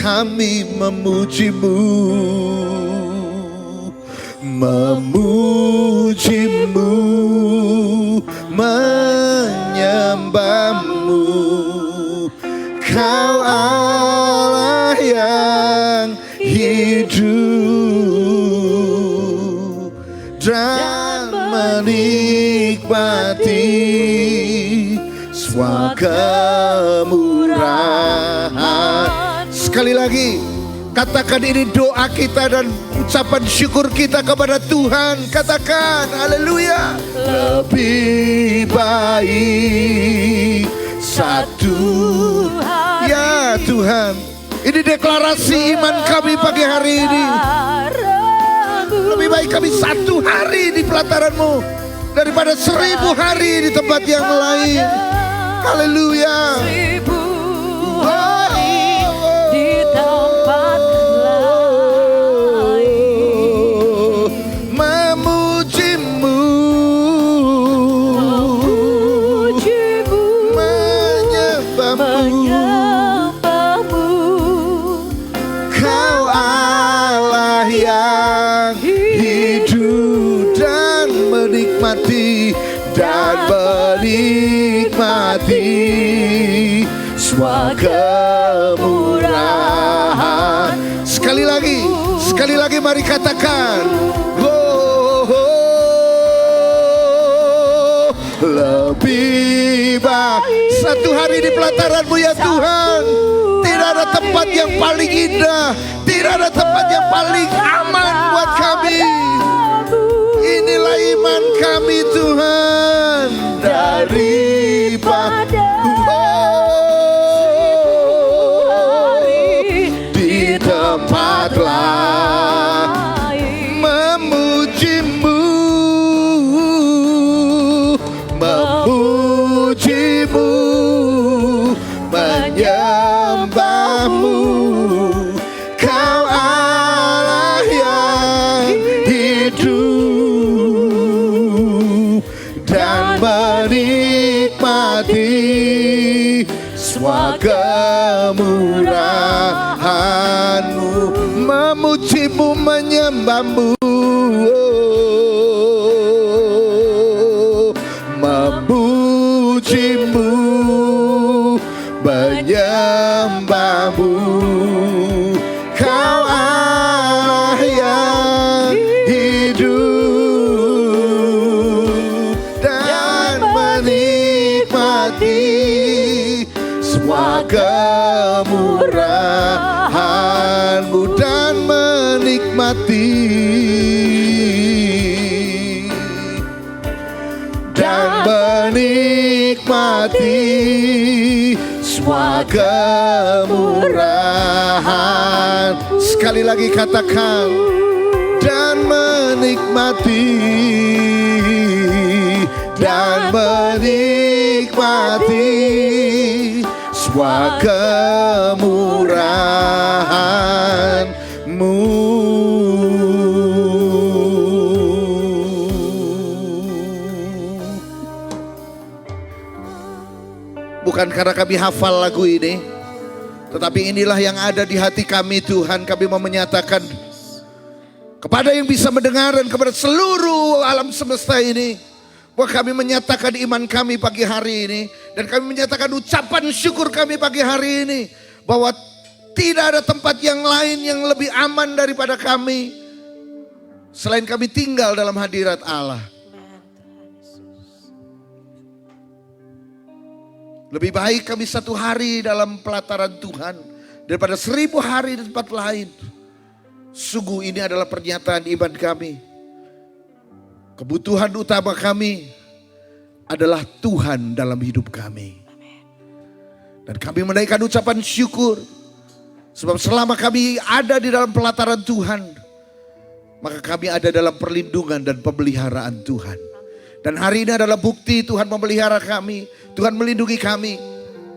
kami memujimu, memujimu, menyembahmu. Kau Allah yang hidup dan menikmati semua kemurahan. Sekali lagi, katakan ini doa kita dan ucapan syukur kita kepada Tuhan. Katakan, haleluya. Lebih baik satu hari. Ya Tuhan, ini deklarasi iman kami pagi hari ini. Lebih baik kami satu hari di pelataran-Mu daripada 1000 hari di tempat yang lain. Haleluya. 1000 hari di tempat lain. Memujimu, menyembahmu. Kau Allah yang hidup dan menikmati semua kemurahan. Sekali lagi mari katakan, lebih baik satu hari di pelataran-Mu ya Tuhan. Tidak ada tempat yang paling indah, tidak ada tempat yang paling aman buat kami. Inilah iman kami Tuhan, daripada di tempat lain. Memujimu, memujimu, menyembahmu. Kau Allah yang hidup dan menikmati semua kemurahan-Mu. Memujimu, menyembahmu, memujimu, menyembahmu. Kau Allah yang hidup dan menikmati semua kemurahan-Mu dan menikmati semua kemurahan. Sekali lagi katakan, dan menikmati semua kemurahan-Mu. Bukan karena kami hafal lagu ini, tetapi inilah yang ada di hati kami Tuhan. Kami mau menyatakan kepada yang bisa mendengar dan kepada seluruh alam semesta ini, bahwa kami menyatakan iman kami pagi hari ini. Dan kami menyatakan ucapan syukur kami pagi hari ini, bahwa tidak ada tempat yang lain yang lebih aman daripada kami, selain kami tinggal dalam hadirat Allah. Lebih baik kami satu hari dalam pelataran Tuhan daripada 1000 hari di tempat lain. Sungguh ini adalah pernyataan iman kami. Kebutuhan utama kami adalah Tuhan dalam hidup kami. Dan kami menaikkan ucapan syukur. Sebab selama kami ada di dalam pelataran Tuhan, maka kami ada dalam perlindungan dan pemeliharaan Tuhan. Dan hari ini adalah bukti Tuhan memelihara kami, Tuhan melindungi kami.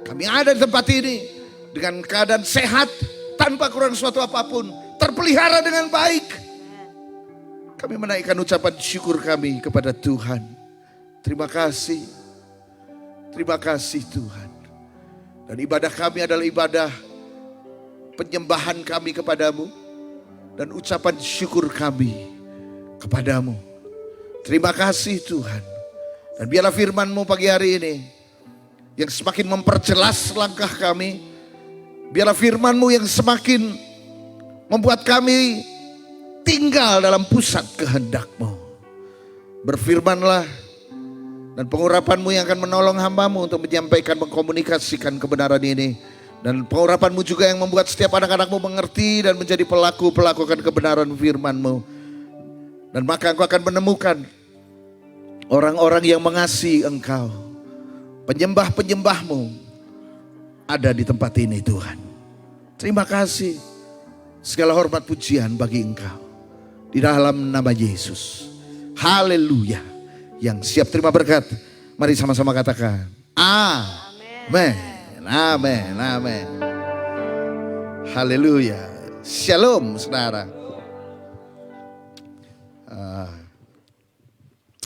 Kami ada di tempat ini dengan keadaan sehat, tanpa kurang suatu apapun, terpelihara dengan baik. Kami menaikkan ucapan syukur kami kepada Tuhan. Terima kasih Tuhan. Dan ibadah kami adalah ibadah penyembahan kami kepadamu dan ucapan syukur kami kepadamu. Terima kasih Tuhan. Dan biarlah firman-Mu pagi hari ini yang semakin memperjelas langkah kami. Biarlah firman-Mu yang semakin membuat kami tinggal dalam pusat kehendak-Mu. Berfirmanlah dan pengurapan-Mu yang akan menolong hamba-Mu untuk menyampaikan, mengkomunikasikan kebenaran ini. Dan pengurapan-Mu juga yang membuat setiap anak-anak-Mu mengerti dan menjadi pelaku-pelaku akan kebenaran firman-Mu. Dan maka Engkau akan menemukan orang-orang yang mengasihi Engkau. Penyembah-penyembah-Mu ada di tempat ini Tuhan. Terima kasih. Segala hormat pujian bagi Engkau. Di dalam nama Yesus. Haleluya. Yang siap terima berkat, mari sama-sama katakan amin. Amin, amin. Haleluya. Shalom saudara.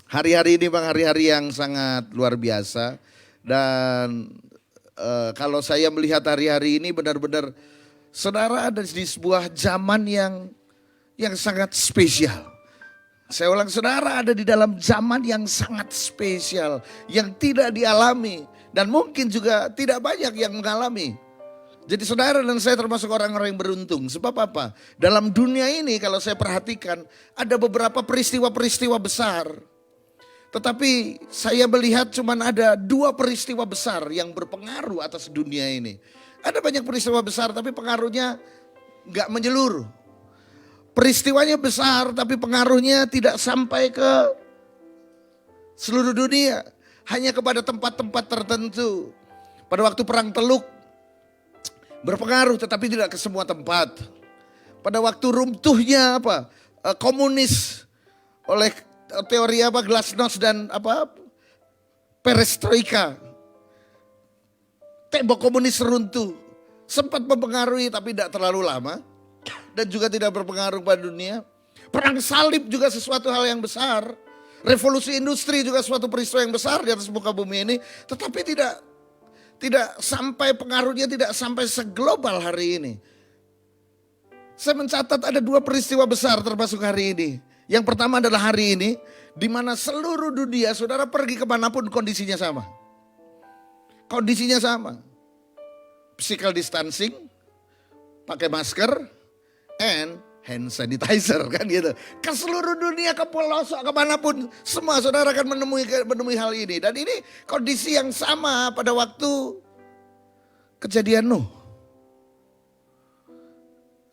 Hari-hari ini bang, hari-hari yang sangat luar biasa. Dan kalau saya melihat hari-hari ini benar-benar saudara ada di sebuah zaman yang sangat spesial. Saya ulang, saudara ada di dalam zaman yang sangat spesial, yang tidak dialami. Dan mungkin juga tidak banyak yang mengalami. Jadi saudara dan saya termasuk orang-orang yang beruntung. Sebab apa? Dalam dunia ini kalau saya perhatikan ada beberapa peristiwa-peristiwa besar. Tetapi saya melihat cuma ada 2 peristiwa besar yang berpengaruh atas dunia ini. Ada banyak peristiwa besar tapi pengaruhnya gak menyeluruh. Peristiwanya besar tapi pengaruhnya tidak sampai ke seluruh dunia. Hanya kepada tempat-tempat tertentu. Pada waktu perang Teluk berpengaruh tetapi tidak ke semua tempat. Pada waktu runtuhnya komunis oleh teori glasnost dan perestroika. Tembok komunis runtuh. Sempat mempengaruhi tapi tidak terlalu lama. Dan juga tidak berpengaruh pada dunia. Perang salib juga sesuatu hal yang besar. Revolusi industri juga suatu peristiwa yang besar di atas muka bumi ini. Tetapi tidak sampai pengaruhnya tidak sampai seglobal hari ini. Saya mencatat ada 2 peristiwa besar termasuk hari ini. Yang pertama adalah hari ini. Di mana seluruh dunia saudara pergi kemanapun kondisinya sama. Kondisinya sama. Physical distancing. Pakai masker. And hand sanitizer kan gitu. Ke seluruh dunia, ke pelosok, kemanapun. Semua saudara akan menemui hal ini. Dan ini kondisi yang sama pada waktu kejadian Nuh.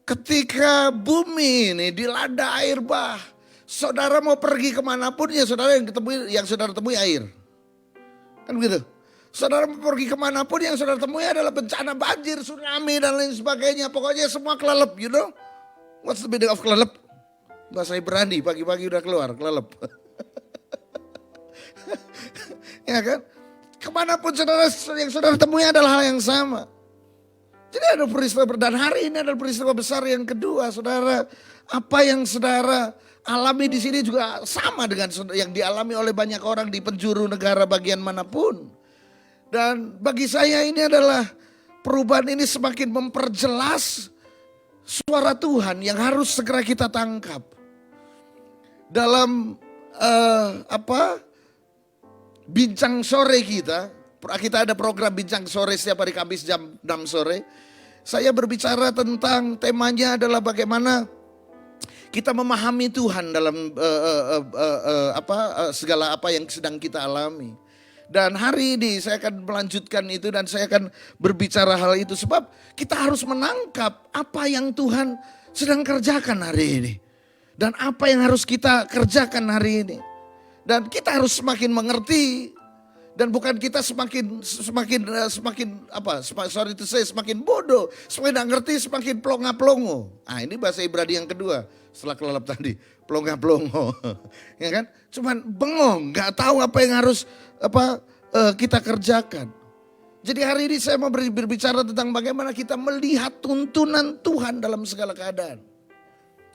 Ketika bumi ini dilanda air bah. Saudara mau pergi kemanapun ya saudara yang saudara temui air. Kan begitu. Saudara mau pergi kemanapun yang saudara temui adalah bencana banjir, tsunami dan lain sebagainya. Pokoknya semua kelelep, you know. What's the meaning of kelelep? Bahasa Ibrani pagi-pagi udah keluar, kelelep. Ya kan? Kemanapun saudara yang saudara temui adalah hal yang sama. Jadi ada peristiwa, dan hari ini adalah peristiwa besar yang kedua, saudara. Apa yang saudara alami di sini juga sama dengan yang dialami oleh banyak orang di penjuru negara bagian manapun. Dan bagi saya ini adalah perubahan ini semakin memperjelas suara Tuhan yang harus segera kita tangkap. Dalam bincang sore kita ada program bincang sore setiap hari Kamis jam 6 sore. Saya berbicara tentang temanya adalah bagaimana kita memahami Tuhan dalam segala apa yang sedang kita alami. Dan hari ini saya akan melanjutkan itu dan saya akan berbicara hal itu. Sebab kita harus menangkap apa yang Tuhan sedang kerjakan hari ini. Dan apa yang harus kita kerjakan hari ini. Dan kita harus semakin mengerti. Dan bukan kita semakin semakin bodoh. Semakin gak ngerti, semakin plonga-plongo. Nah ini bahasa Ibrani yang kedua setelah kelelep tadi. Plonga-plongo. Ya kan? Cuman bengong, gak tahu apa yang harus kita kerjakan. Jadi hari ini saya mau berbicara tentang bagaimana kita melihat tuntunan Tuhan dalam segala keadaan.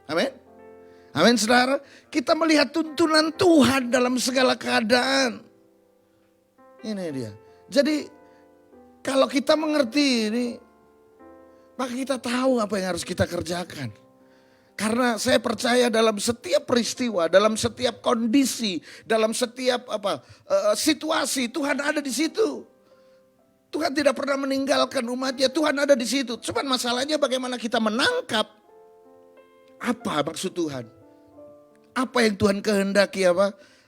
Amin. Amin saudara. Kita melihat tuntunan Tuhan dalam segala keadaan. Ini dia. Jadi kalau kita mengerti ini, maka kita tahu apa yang harus kita kerjakan. Karena saya percaya dalam setiap peristiwa, dalam setiap kondisi, dalam setiap situasi, Tuhan ada di situ. Tuhan tidak pernah meninggalkan umatnya, Tuhan ada di situ. Cuman masalahnya bagaimana kita menangkap apa maksud Tuhan. Apa yang Tuhan kehendaki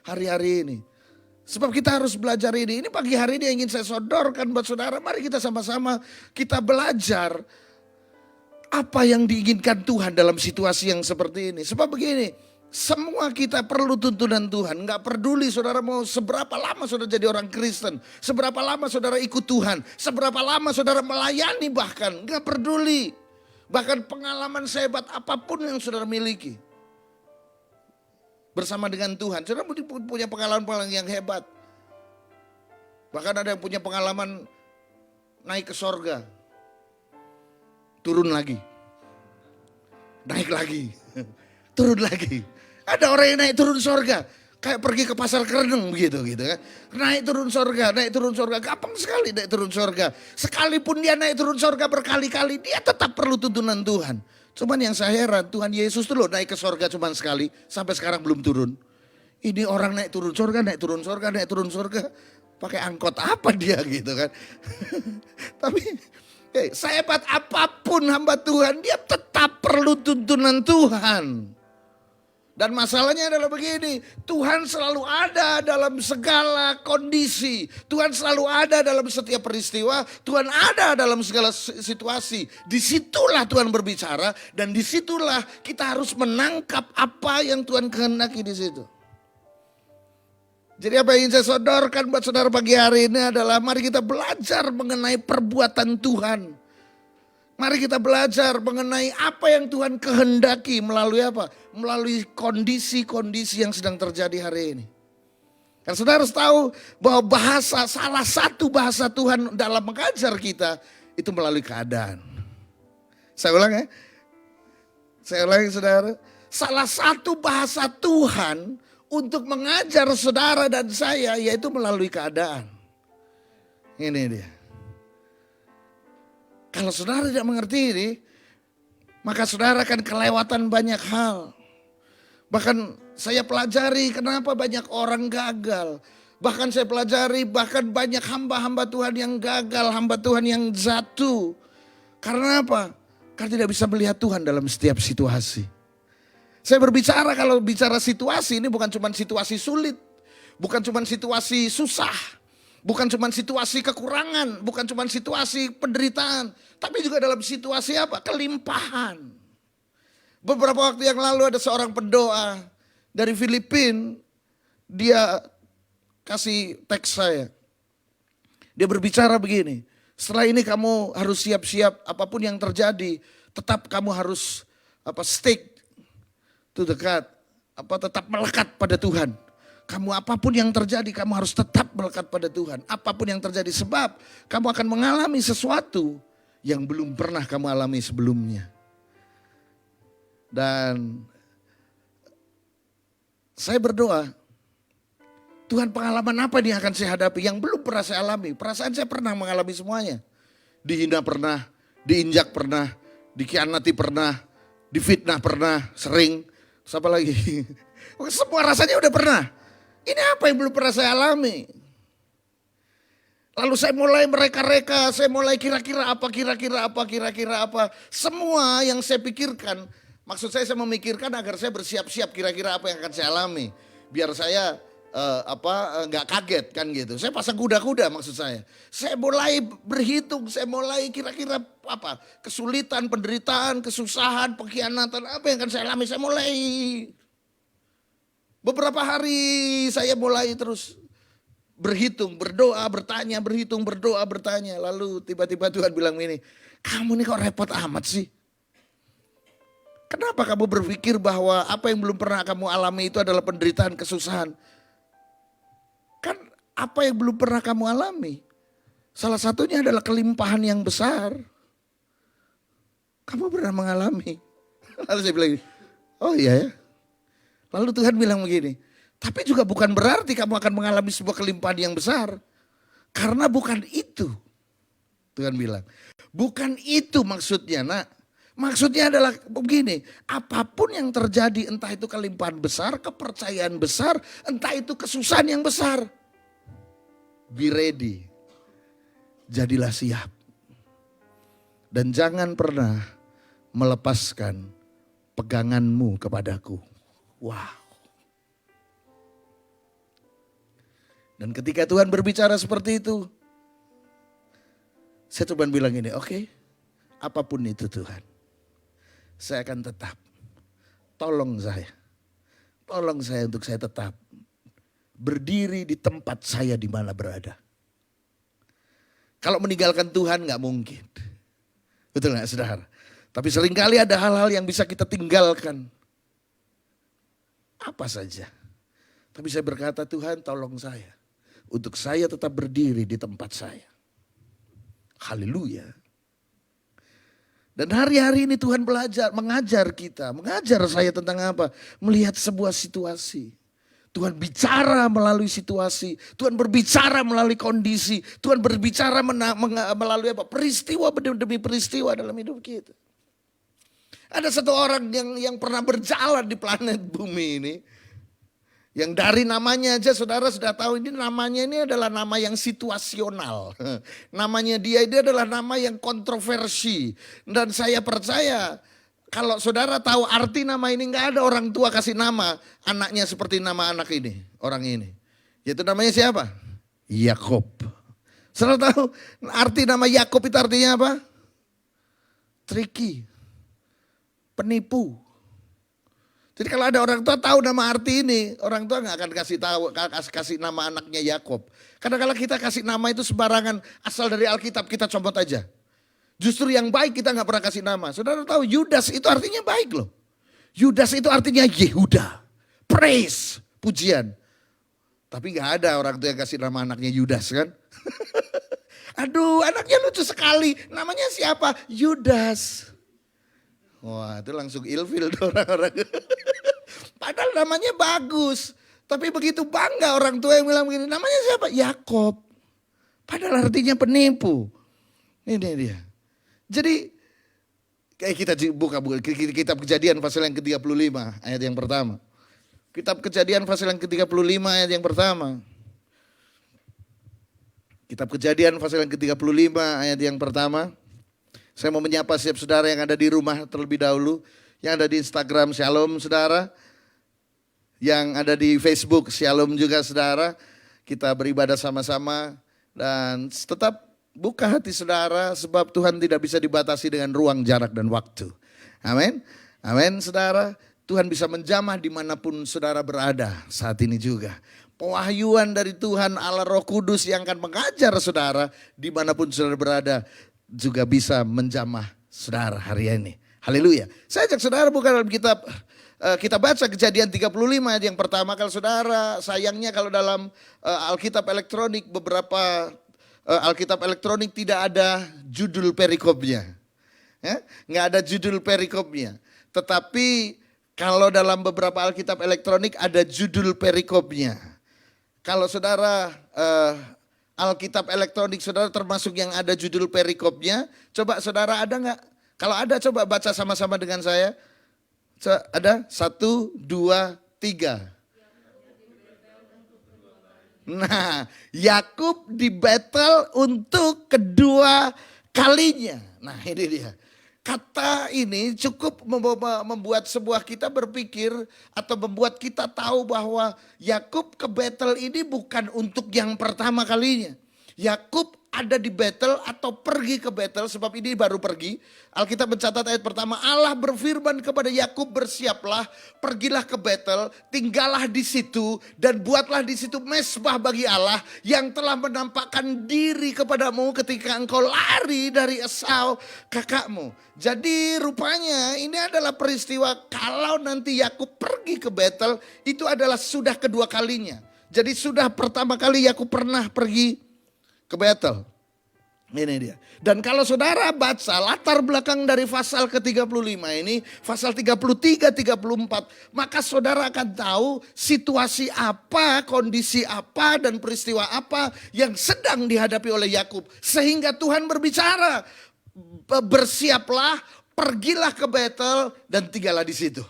hari-hari ini. Sebab kita harus belajar ini. Ini pagi hari ini yang ingin saya sodorkan buat saudara. Mari kita sama-sama kita belajar apa yang diinginkan Tuhan dalam situasi yang seperti ini. Sebab begini, semua kita perlu tuntunan Tuhan. Gak peduli saudara mau seberapa lama saudara jadi orang Kristen. Seberapa lama saudara ikut Tuhan. Seberapa lama saudara melayani bahkan. Gak peduli. Bahkan pengalaman sehebat apapun yang saudara miliki. Bersama dengan Tuhan. Saudara punya pengalaman-pengalaman yang hebat. Bahkan ada yang punya pengalaman naik ke sorga. Turun lagi. Naik lagi. Turun lagi. Ada orang yang naik turun sorga. Kayak pergi ke pasar kereneng begitu kan. Naik turun sorga, naik turun sorga. Gampang sekali naik turun sorga. Sekalipun dia naik turun sorga berkali-kali, dia tetap perlu tuntunan Tuhan. Cuman yang saya heran, Tuhan Yesus tuh loh naik ke sorga cuman sekali. Sampai sekarang belum turun. Ini orang naik turun sorga, naik turun sorga, naik turun sorga. Pakai angkot apa dia gitu kan. Tapi sehebat apapun hamba Tuhan, dia tetap perlu tuntunan Tuhan. Dan masalahnya adalah begini, Tuhan selalu ada dalam segala kondisi. Tuhan selalu ada dalam setiap peristiwa, Tuhan ada dalam segala situasi. Disitulah Tuhan berbicara dan disitulah kita harus menangkap apa yang Tuhan kehendaki di situ. Jadi apa yang ingin saya sodorkan buat saudara pagi hari ini adalah mari kita belajar mengenai perbuatan Tuhan. Mari kita belajar mengenai apa yang Tuhan kehendaki melalui apa? Melalui kondisi-kondisi yang sedang terjadi hari ini. Karena saudara harus tahu bahwa salah satu bahasa Tuhan dalam mengajar kita itu melalui keadaan. Saya ulang ya. Saya ulangi saudara. Salah satu bahasa Tuhan untuk mengajar saudara dan saya yaitu melalui keadaan. Ini dia. Kalau saudara tidak mengerti ini, maka saudara akan kelewatan banyak hal. Bahkan saya pelajari kenapa banyak orang gagal. Bahkan saya pelajari bahkan banyak hamba-hamba Tuhan yang gagal, hamba Tuhan yang jatuh. Karena apa? Karena tidak bisa melihat Tuhan dalam setiap situasi. Saya berbicara kalau bicara situasi ini bukan cuma situasi sulit. Bukan cuma situasi susah. Bukan cuma situasi kekurangan. Bukan cuma situasi penderitaan. Tapi juga dalam situasi apa? Kelimpahan. Beberapa waktu yang lalu ada seorang pendoa dari Filipina. Dia kasih teks saya. Dia berbicara begini. Setelah ini kamu harus siap-siap apapun yang terjadi. Tetap kamu harus stick to the God. Tetap melekat pada Tuhan. Kamu apapun yang terjadi kamu harus tetap melekat pada Tuhan. Apapun yang terjadi sebab kamu akan mengalami sesuatu yang belum pernah kamu alami sebelumnya. Dan saya berdoa, Tuhan pengalaman apa yang akan saya hadapi yang belum pernah saya alami. Perasaan saya pernah mengalami semuanya. Dihina pernah, diinjak pernah, dikhianati pernah, difitnah pernah, sering. Terus apa lagi? Semua rasanya udah pernah. Ini apa yang belum pernah saya alami? Lalu saya mulai mereka-reka, saya mulai kira-kira apa. Semua yang saya pikirkan, maksud saya memikirkan agar saya bersiap-siap kira-kira apa yang akan saya alami. Biar saya nggak kaget kan gitu. Saya pasang kuda-kuda maksud saya. Saya mulai berhitung, saya mulai kira-kira apa? Kesulitan, penderitaan, kesusahan, pengkhianatan, apa yang akan saya alami. Saya mulai beberapa hari saya mulai terus berhitung, berdoa, bertanya, berhitung, berdoa, bertanya. Lalu tiba-tiba Tuhan bilang ini, kamu nih kok repot amat sih? Kenapa kamu berpikir bahwa apa yang belum pernah kamu alami itu adalah penderitaan, kesusahan? Kan apa yang belum pernah kamu alami? Salah satunya adalah kelimpahan yang besar. Kamu pernah mengalami. Lalu saya bilang, oh iya ya. Lalu Tuhan bilang begini, tapi juga bukan berarti kamu akan mengalami sebuah kelimpahan yang besar. Karena bukan itu, Tuhan bilang. Bukan itu maksudnya, nak. Maksudnya adalah begini, apapun yang terjadi, entah itu kelimpahan besar, kepercayaan besar, entah itu kesusahan yang besar. Be ready, jadilah siap. Dan jangan pernah melepaskan peganganmu kepadaku. Wow. Dan ketika Tuhan berbicara seperti itu, saya cuma bilang ini, oke, apapun itu Tuhan, saya akan tetap. Tolong saya untuk saya tetap berdiri di tempat saya di mana berada. Kalau meninggalkan Tuhan gak mungkin. Betul gak saudara? Tapi seringkali ada hal-hal yang bisa kita tinggalkan. Apa saja. Tapi saya berkata, Tuhan tolong saya. Untuk saya tetap berdiri di tempat saya. Haleluya. Dan hari-hari ini Tuhan mengajar kita. Mengajar saya tentang apa? Melihat sebuah situasi. Tuhan bicara melalui situasi. Tuhan berbicara melalui kondisi. Tuhan berbicara melalui apa? Peristiwa demi peristiwa dalam hidup kita. Ada satu orang yang pernah berjalan di planet bumi ini. Yang dari namanya aja saudara sudah tahu ini namanya ini adalah nama yang situasional. Namanya dia ini adalah nama yang kontroversi. Dan saya percaya kalau saudara tahu arti nama ini gak ada orang tua kasih nama anaknya seperti nama anak ini. Orang ini. Yaitu namanya siapa? Yakob. Saudara tahu arti nama Yakob itu artinya apa? Tricky. Penipu. Jadi kalau ada orang tua tahu nama arti ini, orang tua nggak akan kasih nama anaknya Yakob. Karena kalau kita kasih nama itu sembarangan asal dari Alkitab kita comot aja. Justru yang baik kita nggak pernah kasih nama. Saudara tahu Yudas itu artinya baik loh. Yudas itu artinya Yehuda, praise, pujian. Tapi nggak ada orang tua yang kasih nama anaknya Yudas kan? Aduh, anaknya lucu sekali. Namanya siapa? Yudas. Wah, itu langsung ilfil orang-orang. Padahal namanya bagus. Tapi begitu bangga orang tua yang bilang begini, namanya siapa? Yakob. Padahal artinya penipu. Ini dia. Jadi kayak kita buka kitab Kejadian pasal yang ke-35 ayat yang pertama. Kitab Kejadian pasal yang ke-35 ayat yang pertama. Kitab Kejadian pasal yang ke-35 ayat yang pertama. Saya mau menyapa setiap saudara yang ada di rumah terlebih dahulu. Yang ada di Instagram, shalom saudara. Yang ada di Facebook, shalom juga saudara. Kita beribadah sama-sama. Dan tetap buka hati saudara sebab Tuhan tidak bisa dibatasi dengan ruang, jarak, dan waktu. Amin. Amin saudara. Tuhan bisa menjamah dimanapun saudara berada saat ini juga. Pewahyuan dari Tuhan Allah Roh Kudus yang akan mengajar saudara dimanapun saudara berada. Juga bisa menjamah saudara hari ini. Haleluya. Saya ajak saudara buka dalam kitab, kita baca Kejadian 35 ayat yang pertama. Kalau saudara, sayangnya kalau dalam Alkitab elektronik, beberapa Alkitab elektronik tidak ada judul perikopnya. Ya? Nggak ada judul perikopnya. Tetapi kalau dalam beberapa Alkitab elektronik ada judul perikopnya. Kalau saudara Alkitab elektronik saudara termasuk yang ada judul perikopnya. Coba saudara ada nggak? Kalau ada coba baca sama-sama dengan saya. Ada? 1, 2, 3. Nah, Yakub di battle untuk kedua kalinya. Nah ini dia. Kata ini cukup membuat sebuah kita berpikir atau membuat kita tahu bahwa Yakub ke battle ini bukan untuk yang pertama kalinya. Yakub ada di battle atau pergi ke battle, sebab ini baru pergi. Alkitab mencatat ayat pertama, Allah berfirman kepada Yakub, bersiaplah, pergilah ke battle, tinggallah di situ dan buatlah di situ mezbah bagi Allah yang telah menampakkan diri kepadamu ketika engkau lari dari Esau kakakmu. Jadi rupanya ini adalah peristiwa kalau nanti Yakub pergi ke battle, itu adalah sudah kedua kalinya. Jadi sudah pertama kali Yakub pernah pergi ke battle. Ini dia. Dan kalau saudara baca latar belakang dari pasal ke-35 ini, pasal 33, 34, maka saudara akan tahu situasi apa, kondisi apa, dan peristiwa apa yang sedang dihadapi oleh Yakub. Sehingga Tuhan berbicara bersiaplah, pergilah ke Betel dan tinggallah di situ.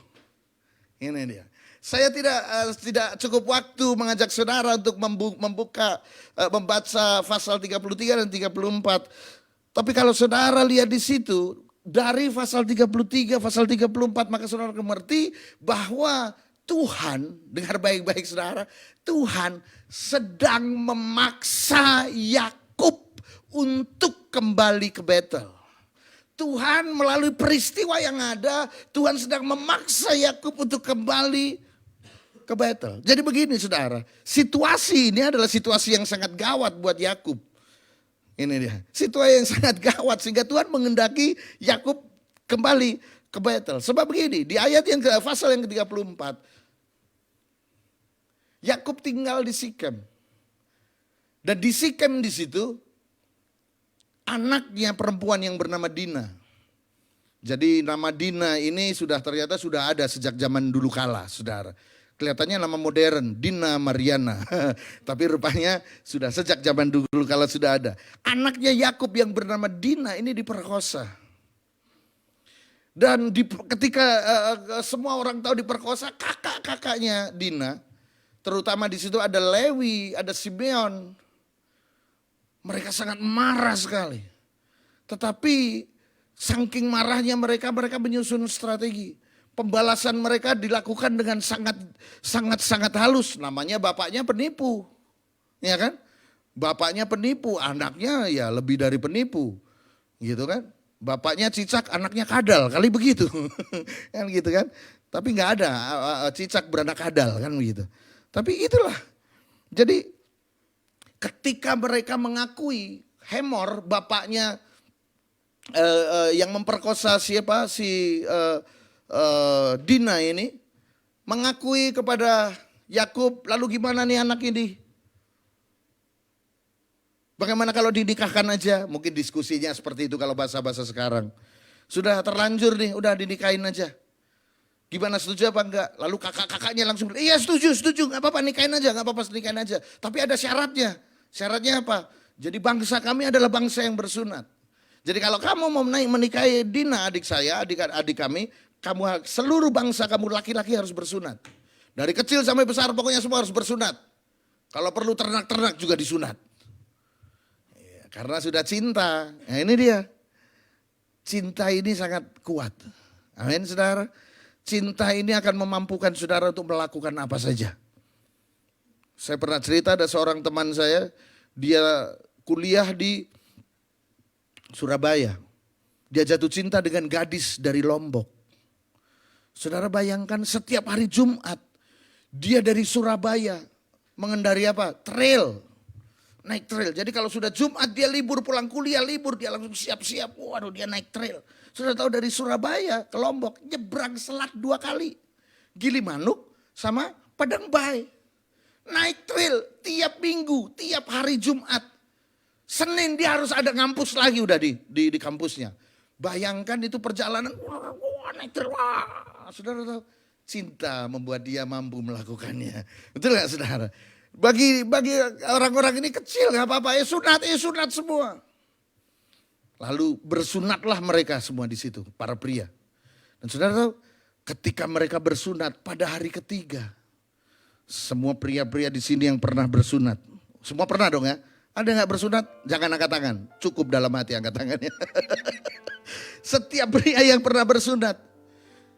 Ini dia. Saya tidak cukup waktu mengajak saudara untuk membaca pasal 33 dan 34. Tapi kalau saudara lihat di situ, dari pasal 33, pasal 34, maka saudara mengerti bahwa Tuhan, dengar baik-baik saudara, Tuhan sedang memaksa Yakub untuk kembali ke Betel. Tuhan melalui peristiwa yang ada, Tuhan sedang memaksa Yakub untuk kembali ke Betel. Jadi begini saudara, situasi ini adalah situasi yang sangat gawat buat Yakub. Ini dia, situasi yang sangat gawat sehingga Tuhan mengendaki Yakub kembali ke Betel. Sebab begini, di ayat yang pasal yang ke-34, Yakub tinggal di Sikem. Dan di Sikem di situ anaknya perempuan yang bernama Dina. Jadi nama Dina ini ternyata sudah ada sejak zaman dulu kala, saudara. Kelihatannya nama modern, Dina Mariana. Tapi rupanya sudah sejak zaman dulu kala sudah ada. Anaknya Yakub yang bernama Dina ini diperkosa. Dan ketika semua orang tahu diperkosa, kakak-kakaknya Dina, terutama di situ ada Lewi, ada Simeon. Mereka sangat marah sekali. Tetapi saking marahnya mereka menyusun strategi. Pembalasan mereka dilakukan dengan sangat halus. Namanya bapaknya penipu. Ya kan? Bapaknya penipu, anaknya ya lebih dari penipu. Gitu kan? Bapaknya cicak, anaknya kadal, kali begitu. Kan gitu kan? Tapi nggak ada cicak beranak kadal kan begitu. Tapi itulah. Jadi ketika mereka mengakui Hemor bapaknya yang memperkosa Dina ini mengakui kepada Yakub, lalu gimana nih anak ini? Bagaimana kalau dinikahkan aja? Mungkin diskusinya seperti itu kalau bahasa-bahasa sekarang. Sudah terlanjur nih, udah dinikahin aja. Gimana, setuju apa enggak? Lalu kakak-kakaknya langsung, iya setuju, gak apa-apa nikahin aja, gak apa-apa nikahin aja. Tapi ada syaratnya. Syaratnya apa? Jadi bangsa kami adalah bangsa yang bersunat. Jadi kalau kamu mau menikahi Dina adik saya, adik kami, seluruh bangsa kamu laki-laki harus bersunat. Dari kecil sampai besar pokoknya semua harus bersunat. Kalau perlu ternak-ternak juga disunat. Ya, karena sudah cinta. Nah ini dia. Cinta ini sangat kuat. Amin saudara. Cinta ini akan memampukan saudara untuk melakukan apa saja. Saya pernah cerita ada seorang teman saya. Dia kuliah di Surabaya. Dia jatuh cinta dengan gadis dari Lombok. Saudara bayangkan setiap hari Jumat dia dari Surabaya mengendari apa? Trail. Naik trail. Jadi kalau sudah Jumat dia libur, pulang kuliah libur, dia langsung siap-siap. Waduh dia naik trail. Sudah tahu dari Surabaya ke Lombok nyebrang selat 2 kali. Gilimanuk sama Padang Bayi. Naik trail tiap minggu, tiap hari Jumat. Senin dia harus ada ngampus lagi udah di kampusnya. Bayangkan itu perjalanan, wah naik trail, wah. Saudara tahu, cinta membuat dia mampu melakukannya. Betul gak saudara? Bagi orang-orang ini kecil gak apa-apa, sunat semua. Lalu bersunatlah mereka semua di situ, para pria. Dan saudara tahu, ketika mereka bersunat pada hari ketiga, semua pria-pria di sini yang pernah bersunat, semua pernah dong ya? Ada gak bersunat? Jangan angkat tangan, cukup dalam hati angkat tangannya. Setiap pria yang pernah bersunat,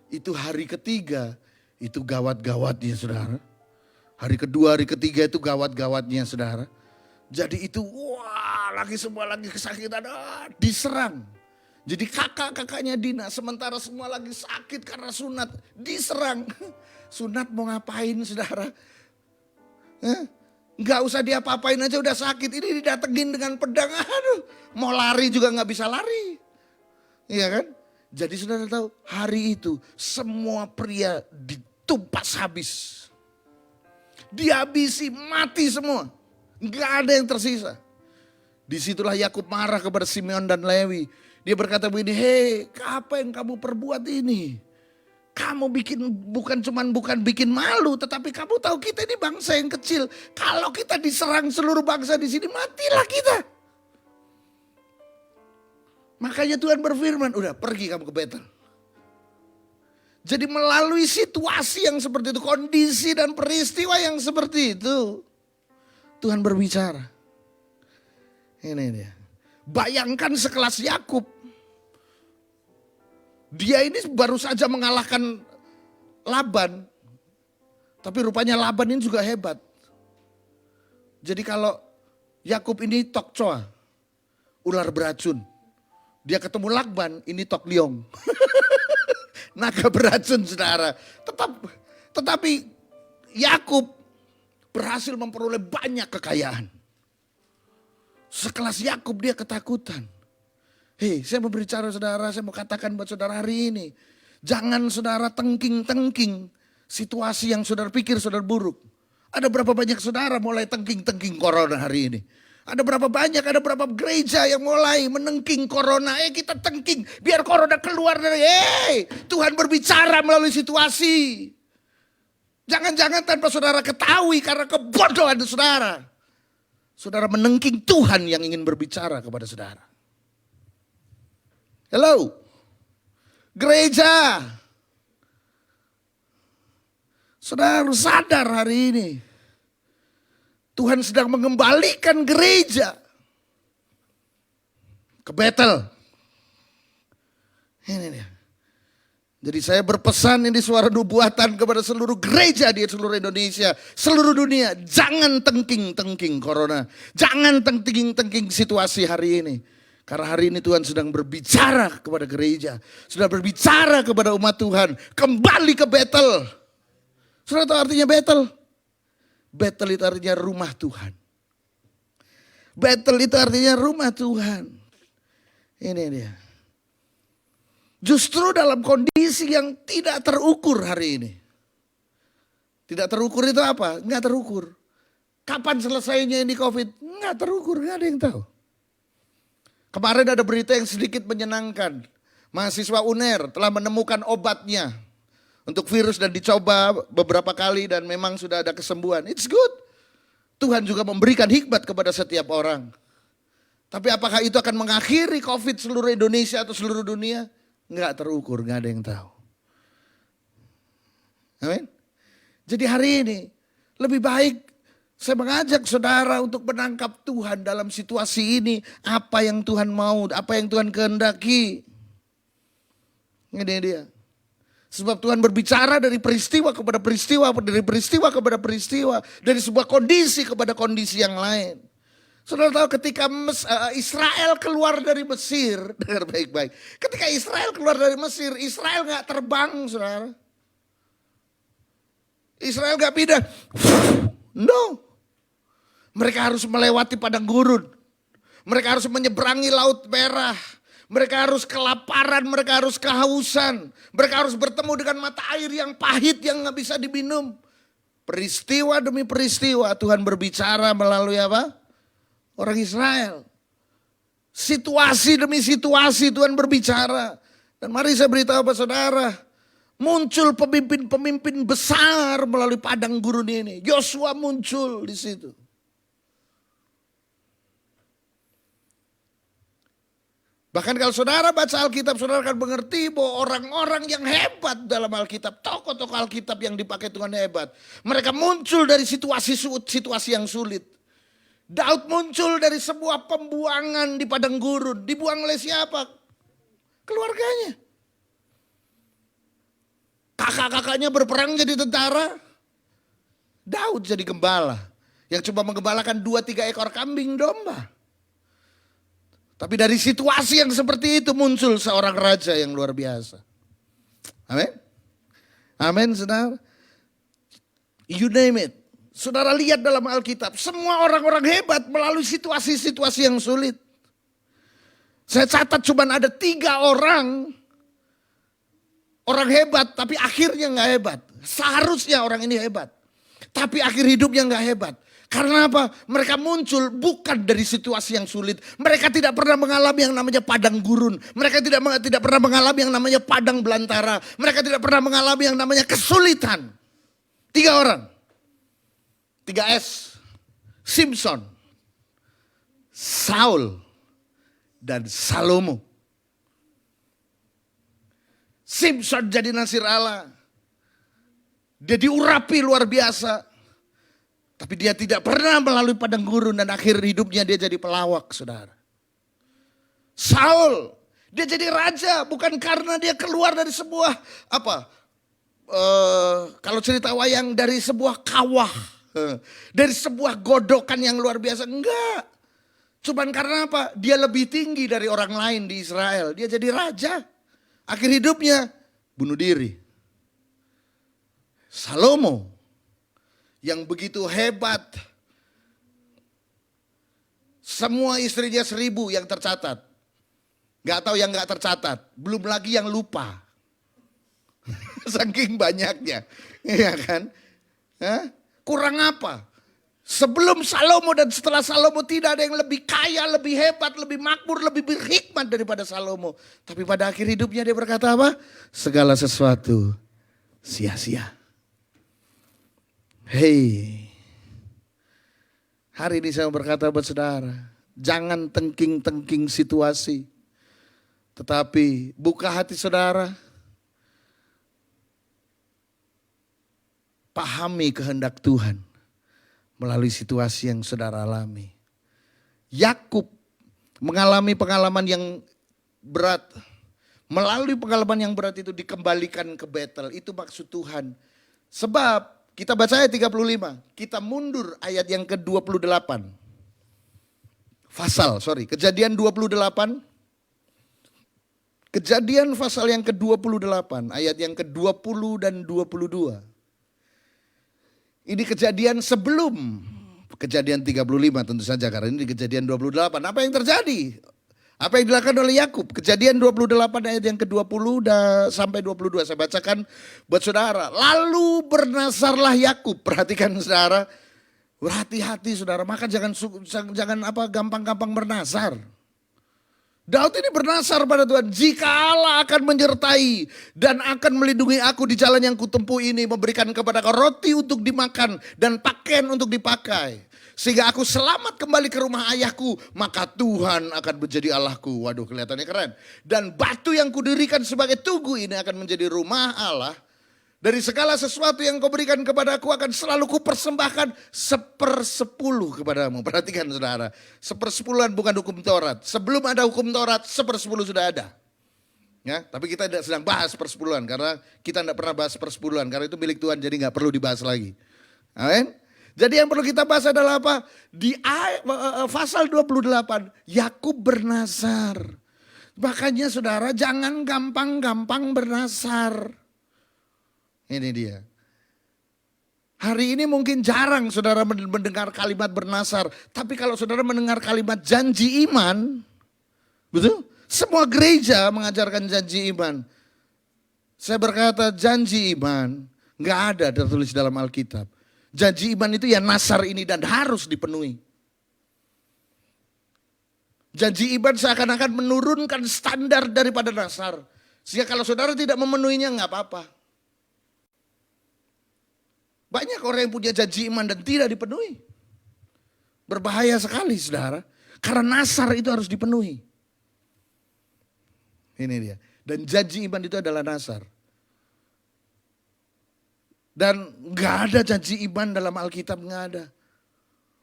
itu hari ketiga, itu gawat-gawatnya saudara. Hari kedua, hari ketiga itu gawat-gawatnya saudara. Jadi itu wah semua lagi kesakitan, diserang. Jadi kakak-kakaknya Dina sementara semua lagi sakit karena sunat, diserang. Sunat mau ngapain saudara? Nggak usah diapa-apain aja udah sakit, ini didatengin dengan pedang, aduh mau lari juga nggak bisa lari. Iya kan? Jadi saudara tahu hari itu semua pria ditumpas habis. Dihabisi, mati semua. Enggak ada yang tersisa. Disitulah Yakub marah kepada Simeon dan Lewi. Dia berkata begini, hei apa yang kamu perbuat ini? Kamu bukan bikin malu, tetapi kamu tahu kita ini bangsa yang kecil. Kalau kita diserang seluruh bangsa di sini, matilah kita. Makanya Tuhan berfirman, udah pergi kamu ke Betel. Jadi melalui situasi yang seperti itu, kondisi dan peristiwa yang seperti itu, Tuhan berbicara. Ini dia. Bayangkan sekelas Yakub. Dia ini baru saja mengalahkan Laban. Tapi rupanya Laban ini juga hebat. Jadi kalau Yakub ini tokcoa, ular beracun. Dia ketemu Laban, ini tok liong. Naga beracun, saudara. Tetapi Yakub berhasil memperoleh banyak kekayaan. Sekelas Yakub dia ketakutan. Hei, saya mau berbicara saudara, saya mau katakan buat saudara hari ini. Jangan saudara tengking-tengking situasi yang saudara pikir saudara buruk. Ada berapa banyak saudara mulai tengking-tengking corona hari ini. Ada berapa berapa gereja yang mulai menengking corona. Kita tengking biar corona keluar dari. Tuhan berbicara melalui situasi. Jangan-jangan tanpa saudara ketahui karena kebodohan saudara. Saudara menengking Tuhan yang ingin berbicara kepada saudara. Hello. Gereja. Saudara harus sadar hari ini. Tuhan sedang mengembalikan gereja ke Betel. Ini dia. Jadi saya berpesan ini suara nubuatan kepada seluruh gereja di seluruh Indonesia, seluruh dunia. Jangan tengking-tengking corona. Jangan tengking-tengking situasi hari ini. Karena hari ini Tuhan sedang berbicara kepada gereja. Sudah berbicara kepada umat Tuhan. Kembali ke Betel. Saudara tahu artinya Betel? Betel itu artinya rumah Tuhan. Betel itu artinya rumah Tuhan. Ini dia. Justru dalam kondisi yang tidak terukur hari ini. Tidak terukur itu apa? Enggak terukur. Kapan selesainya ini COVID? Enggak terukur, enggak ada yang tahu. Kemarin ada berita yang sedikit menyenangkan. Mahasiswa UNER telah menemukan obatnya untuk virus dan dicoba beberapa kali dan memang sudah ada kesembuhan. It's good. Tuhan juga memberikan hikmat kepada setiap orang. Tapi apakah itu akan mengakhiri COVID seluruh Indonesia atau seluruh dunia? Enggak terukur, enggak ada yang tahu. Amin. Jadi hari ini lebih baik saya mengajak saudara untuk menangkap Tuhan dalam situasi ini. Apa yang Tuhan mau, apa yang Tuhan kehendaki. Ini dia. Sebab Tuhan berbicara dari peristiwa kepada peristiwa, dari peristiwa kepada peristiwa, dari sebuah kondisi kepada kondisi yang lain. Saudara tahu ketika Israel keluar dari Mesir, dengar baik-baik. Ketika Israel keluar dari Mesir, Israel gak terbang, saudara. Israel gak pindah. No. Mereka harus melewati padang gurun. Mereka harus menyeberangi Laut Merah. Mereka harus kelaparan, mereka harus kehausan. Mereka harus bertemu dengan mata air yang pahit yang gak bisa diminum. Peristiwa demi peristiwa Tuhan berbicara melalui apa? Orang Israel. Situasi demi situasi Tuhan berbicara. Dan mari saya beritahu kepada saudara. Muncul pemimpin-pemimpin besar melalui padang gurun ini. Yosua muncul di situ. Bahkan kalau saudara baca Alkitab, saudara akan mengerti bahwa orang-orang yang hebat dalam Alkitab, tokoh-tokoh Alkitab yang dipakai Tuhan hebat. Mereka muncul dari situasi yang sulit. Daud muncul dari sebuah pembuangan di padang gurun. Dibuang oleh siapa? Keluarganya. Kakak-kakaknya berperang jadi tentara. Daud jadi gembala. Yang cuma menggembalakan 2-3 ekor kambing domba. Tapi dari situasi yang seperti itu muncul seorang raja yang luar biasa. Amin. Amin, saudara. You name it. Saudara lihat dalam Alkitab, semua orang-orang hebat melalui situasi-situasi yang sulit. Saya catat cuma ada 3 orang hebat tapi akhirnya gak hebat. Seharusnya orang ini hebat. Tapi akhir hidupnya gak hebat. Karena apa? Mereka muncul bukan dari situasi yang sulit. Mereka tidak pernah mengalami yang namanya padang gurun. Mereka tidak pernah mengalami yang namanya padang belantara. Mereka tidak pernah mengalami yang namanya kesulitan. 3 orang. 3S. Simpson. Saul. Dan Salomo. Simpson jadi nasir Allah. Dia diurapi luar biasa. Tapi dia tidak pernah melalui padang gurun dan akhir hidupnya dia jadi pelawak, saudara. Saul, dia jadi raja bukan karena dia keluar dari sebuah kalau cerita wayang dari sebuah kawah, dari sebuah godokan yang luar biasa, enggak. Cuman karena apa? Dia lebih tinggi dari orang lain di Israel. Dia jadi raja. Akhir hidupnya bunuh diri. Salomo yang begitu hebat. Semua istrinya 1000 yang tercatat. Gak tahu yang gak tercatat. Belum lagi yang lupa. Saking banyaknya. Iya kan? Hah? Kurang apa? Sebelum Salomo dan setelah Salomo tidak ada yang lebih kaya, lebih hebat, lebih makmur, lebih berhikmat daripada Salomo. Tapi pada akhir hidupnya dia berkata apa? Segala sesuatu sia-sia. Hei, hari ini saya berkata buat saudara, jangan tengking-tengking situasi. Tetapi buka hati saudara, pahami kehendak Tuhan melalui situasi yang saudara alami. Yakub mengalami pengalaman yang berat. Melalui pengalaman yang berat itu dikembalikan ke Betel. Itu maksud Tuhan. Sebab kita baca ayat 35. Kita mundur ayat yang ke-28. Kejadian 28. Kejadian pasal yang ke-28. Ayat yang ke-20 dan 22. Ini kejadian sebelum kejadian 35 tentu saja. Karena ini kejadian 28. Apa yang terjadi? Apa yang dilakukan oleh Yakub? Kejadian 28 ayat yang ke-20 sampai 22. Saya bacakan buat saudara. Lalu bernasarlah Yakub. Perhatikan saudara. Berhati-hati saudara. Maka jangan gampang-gampang bernasar. Daud ini bernasar pada Tuhan. Jika Allah akan menyertai dan akan melindungi aku di jalan yang kutempuh ini. Memberikan kepada kau roti untuk dimakan dan pakaian untuk dipakai. Sehingga aku selamat kembali ke rumah ayahku. Maka Tuhan akan menjadi Allahku. Waduh, kelihatannya keren. Dan batu yang kudirikan sebagai tugu ini akan menjadi rumah Allah. Dari segala sesuatu yang kau berikan kepadaku akan selalu kupersembahkan 1/10 kepadamu. Perhatikan saudara. 1/10 bukan hukum Taurat. Sebelum ada hukum Taurat 1/10 sudah ada. Ya, tapi kita tidak sedang bahas 1/10 karena kita tidak pernah bahas 1/10 karena itu milik Tuhan jadi nggak perlu dibahas lagi. Amin. Jadi yang perlu kita bahas adalah apa? Di pasal 28, Yakub bernasar. Makanya saudara jangan gampang-gampang bernasar. Ini dia. Hari ini mungkin jarang saudara mendengar kalimat bernasar. Tapi kalau saudara mendengar kalimat janji iman. Betul? Semua gereja mengajarkan janji iman. Saya berkata janji iman nggak ada tertulis dalam Alkitab. Janji iman itu ya nasar ini dan harus dipenuhi. Janji iman seakan-akan menurunkan standar daripada nasar. Sehingga kalau saudara tidak memenuhinya nggak apa-apa. Banyak orang yang punya janji iman dan tidak dipenuhi. Berbahaya sekali saudara. Karena nasar itu harus dipenuhi. Ini dia. Dan janji iman itu adalah nasar. Dan gak ada janji iman dalam Alkitab, gak ada.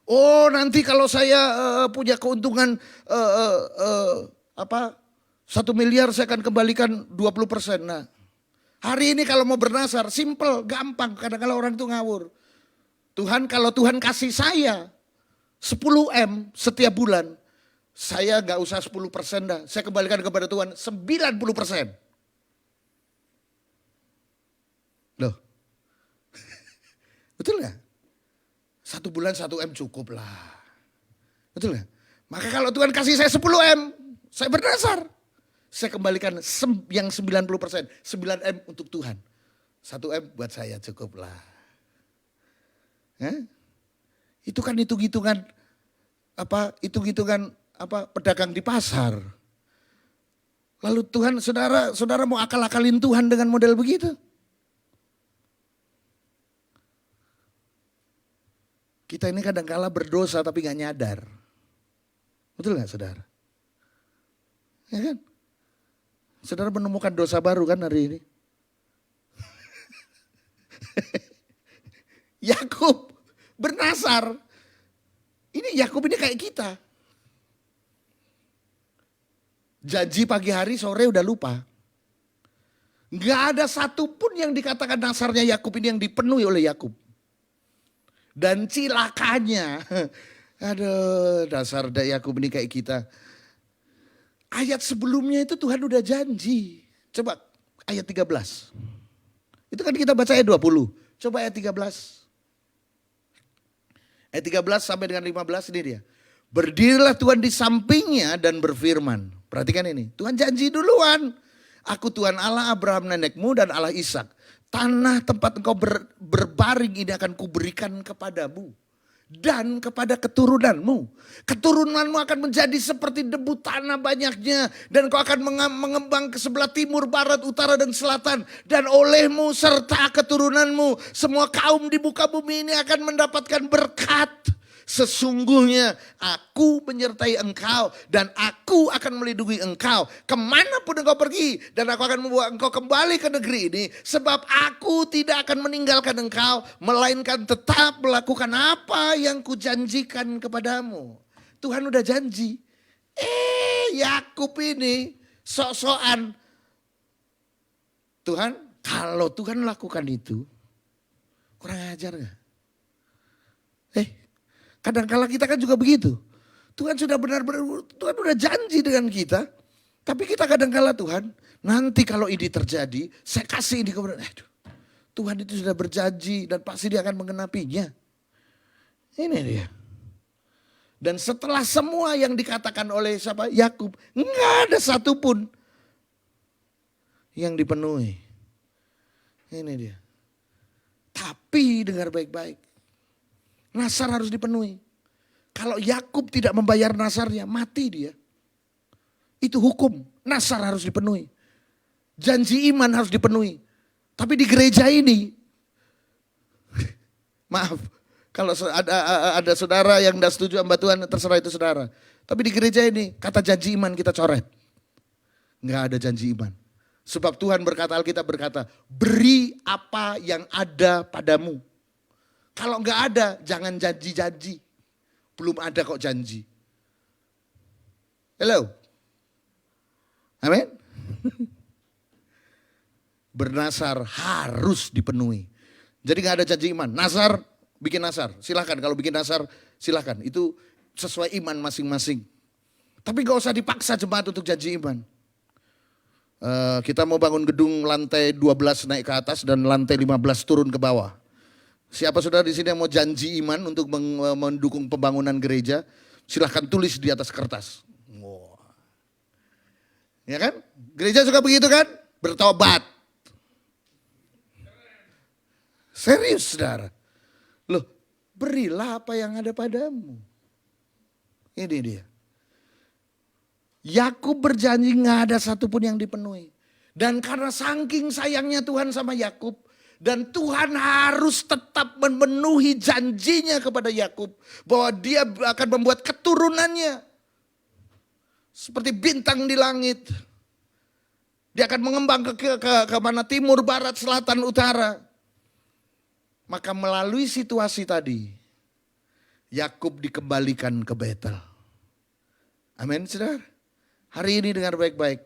Oh nanti kalau saya punya keuntungan 1 miliar saya akan kembalikan 20%. Nah, hari ini kalau mau bernasar simple, gampang. Kadang-kadang orang itu ngawur. Tuhan kalau Tuhan kasih saya 10M setiap bulan. Saya gak usah 10% dah. Saya kembalikan kepada Tuhan 90%. Loh. Betul gak? 1 bulan 1M cukup lah. Betul gak? Maka kalau Tuhan kasih saya 10M, saya bernasar. Saya kembalikan yang 90%. 9M untuk Tuhan. 1M buat saya cukup lah. Itu kan hitung-hitungan pedagang di pasar. Lalu Tuhan, saudara mau akal-akalin Tuhan dengan model begitu? Kita ini kadang-kala berdosa tapi gak nyadar. Betul gak saudara? Ya kan? Saudara menemukan dosa baru kan hari ini? Yakub bernasar. Ini Yakub ini kayak kita. Janji pagi hari sore udah lupa. Gak ada satupun yang dikatakan nasarnya Yakub ini yang dipenuhi oleh Yakub. Dan cilakanya, aduh dasar Yakub ini kayak kita. Ayat sebelumnya itu Tuhan udah janji. Coba ayat 13. Itu kan kita baca ayat 20. Coba ayat 13. Ayat 13 sampai dengan 15 ini dia. Berdirilah Tuhan di sampingnya dan berfirman. Perhatikan ini, Tuhan janji duluan. Aku Tuhan Allah Abraham nenekmu dan Allah Ishak. Tanah tempat engkau berbaring ini akan kuberikan kepadamu. Dan kepada keturunanmu. Keturunanmu akan menjadi seperti debu tanah banyaknya. Dan kau akan mengembang ke sebelah timur, barat, utara dan selatan. Dan olehmu serta keturunanmu. Semua kaum di muka bumi ini akan mendapatkan berkat. Sesungguhnya aku menyertai engkau dan aku akan melindungi engkau kemanapun engkau pergi. Dan aku akan membawa engkau kembali ke negeri ini. Sebab aku tidak akan meninggalkan engkau. Melainkan tetap melakukan apa yang kujanjikan kepadamu. Tuhan udah janji. Yakub ini sok-sokan. Tuhan, kalau Tuhan lakukan itu, kurang ajar gak? Kadang-kala kita kan juga begitu. Tuhan sudah benar-benar, Tuhan sudah janji dengan kita. Tapi kita kadang-kala Tuhan, nanti kalau ini terjadi, saya kasih ini kepada, Tuhan itu sudah berjanji dan pasti dia akan mengenapinya. Ini dia. Dan setelah semua yang dikatakan oleh siapa? Yakub, enggak ada satupun yang dipenuhi. Ini dia. Tapi dengar baik-baik. Nasar harus dipenuhi. Kalau Yakub tidak membayar nasarnya, mati dia. Itu hukum. Nasar harus dipenuhi. Janji iman harus dipenuhi. Tapi di gereja ini, maaf, kalau ada saudara yang tidak setuju sama Tuhan, terserah itu saudara. Tapi di gereja ini, kata janji iman kita coret. Enggak ada janji iman. Sebab Tuhan berkata, Alkitab berkata, beri apa yang ada padamu. Kalau enggak ada, jangan janji-janji. Belum ada kok janji. Hello? Amin? Bernasar harus dipenuhi. Jadi enggak ada janji iman. Nasar, bikin nasar. Silahkan, kalau bikin nasar silahkan. Itu sesuai iman masing-masing. Tapi enggak usah dipaksa jemaat untuk janji iman. Kita mau bangun gedung lantai 12 naik ke atas dan lantai 15 turun ke bawah. Siapa saudara di sini yang mau janji iman untuk mendukung pembangunan gereja, silahkan tulis di atas kertas. Wow. Ya kan? Gereja suka begitu kan? Bertobat. Serius saudara. Loh, berilah apa yang ada padamu. Ini dia. Yakub berjanji nggak ada satupun yang dipenuhi. Dan karena saking sayangnya Tuhan sama Yakub, dan Tuhan harus tetap memenuhi janjinya kepada Yakub bahwa dia akan membuat keturunannya seperti bintang di langit. Dia akan mengembang ke mana, timur, barat, selatan, utara. Maka melalui situasi tadi, Yakub dikembalikan ke Betel. Amin, saudara. Hari ini dengar baik-baik.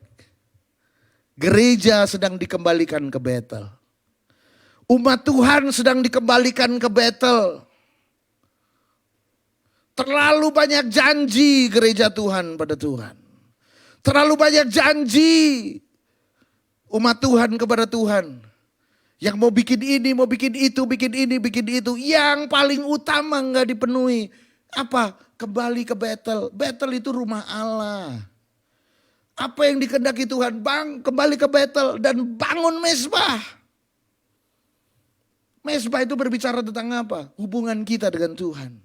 Gereja sedang dikembalikan ke Betel. Umat Tuhan sedang dikembalikan ke Betel. Terlalu banyak janji gereja Tuhan pada Tuhan. Terlalu banyak janji umat Tuhan kepada Tuhan. Yang mau bikin ini, mau bikin itu, bikin ini, bikin itu. Yang paling utama gak dipenuhi. Apa? Kembali ke Betel. Betel itu rumah Allah. Apa yang dikehendaki Tuhan? Kembali ke Betel dan bangun mezbah. Mezbah itu berbicara tentang apa? Hubungan kita dengan Tuhan.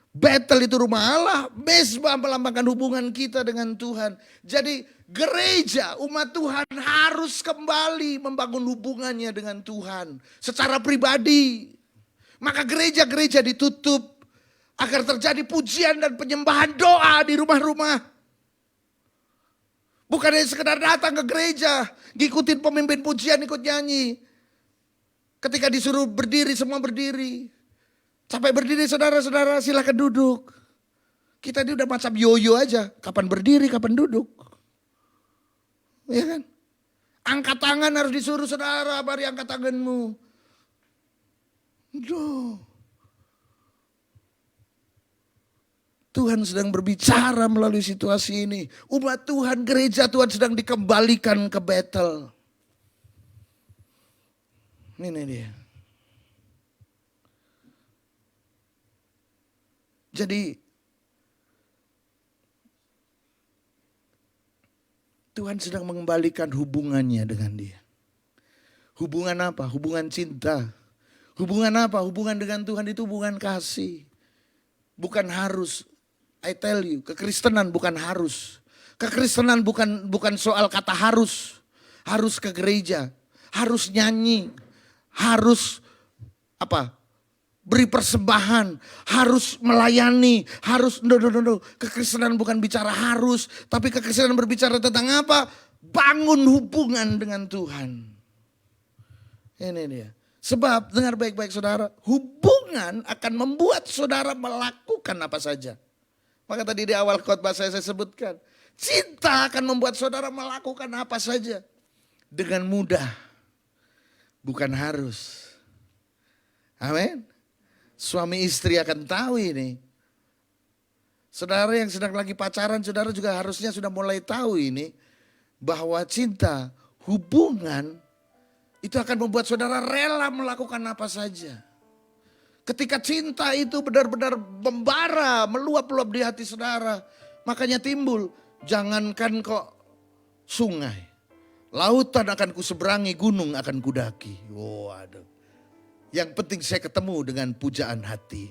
Betel itu rumah Allah, mezbah melambangkan hubungan kita dengan Tuhan. Jadi gereja, umat Tuhan harus kembali membangun hubungannya dengan Tuhan secara pribadi. Maka gereja-gereja ditutup agar terjadi pujian dan penyembahan doa di rumah-rumah. Bukan hanya sekedar datang ke gereja, ngikutin pemimpin pujian, ikut nyanyi. Ketika disuruh berdiri, semua berdiri. Sampai berdiri saudara-saudara, silakan duduk. Kita ini udah macam yoyo aja, kapan berdiri, kapan duduk. Ya kan? Angkat tangan harus disuruh saudara, mari angkat tanganmu. Duh. Tuhan sedang berbicara melalui situasi ini. Umat Tuhan, gereja Tuhan sedang dikembalikan ke Bethel. Ini dia. Jadi Tuhan sedang mengembalikan hubungannya dengan dia. Hubungan apa? Hubungan cinta. Hubungan apa? Hubungan dengan Tuhan itu hubungan kasih. Bukan harus. I tell you, kekristenan bukan harus. Kekristenan bukan soal kata harus. Harus ke gereja. Harus nyanyi. Harus apa? Beri persembahan, harus melayani, harus no. Kekristenan bukan bicara harus, tapi kekristenan berbicara tentang apa? Bangun hubungan dengan Tuhan. Ini dia. Sebab dengar baik-baik saudara, hubungan akan membuat saudara melakukan apa saja. Maka tadi di awal khotbah saya sebutkan, cinta akan membuat saudara melakukan apa saja dengan mudah, bukan harus. Amin. Suami istri akan tahu ini. Saudara yang sedang lagi pacaran, saudara juga harusnya sudah mulai tahu ini. Bahwa cinta, hubungan, itu akan membuat saudara rela melakukan apa saja. Ketika cinta itu benar-benar membara, meluap-luap di hati saudara. Makanya timbul, jangankan kok sungai. Lautan akan kuseberangi, gunung akan kudaki. Waduh. Yang penting saya ketemu dengan pujaan hati.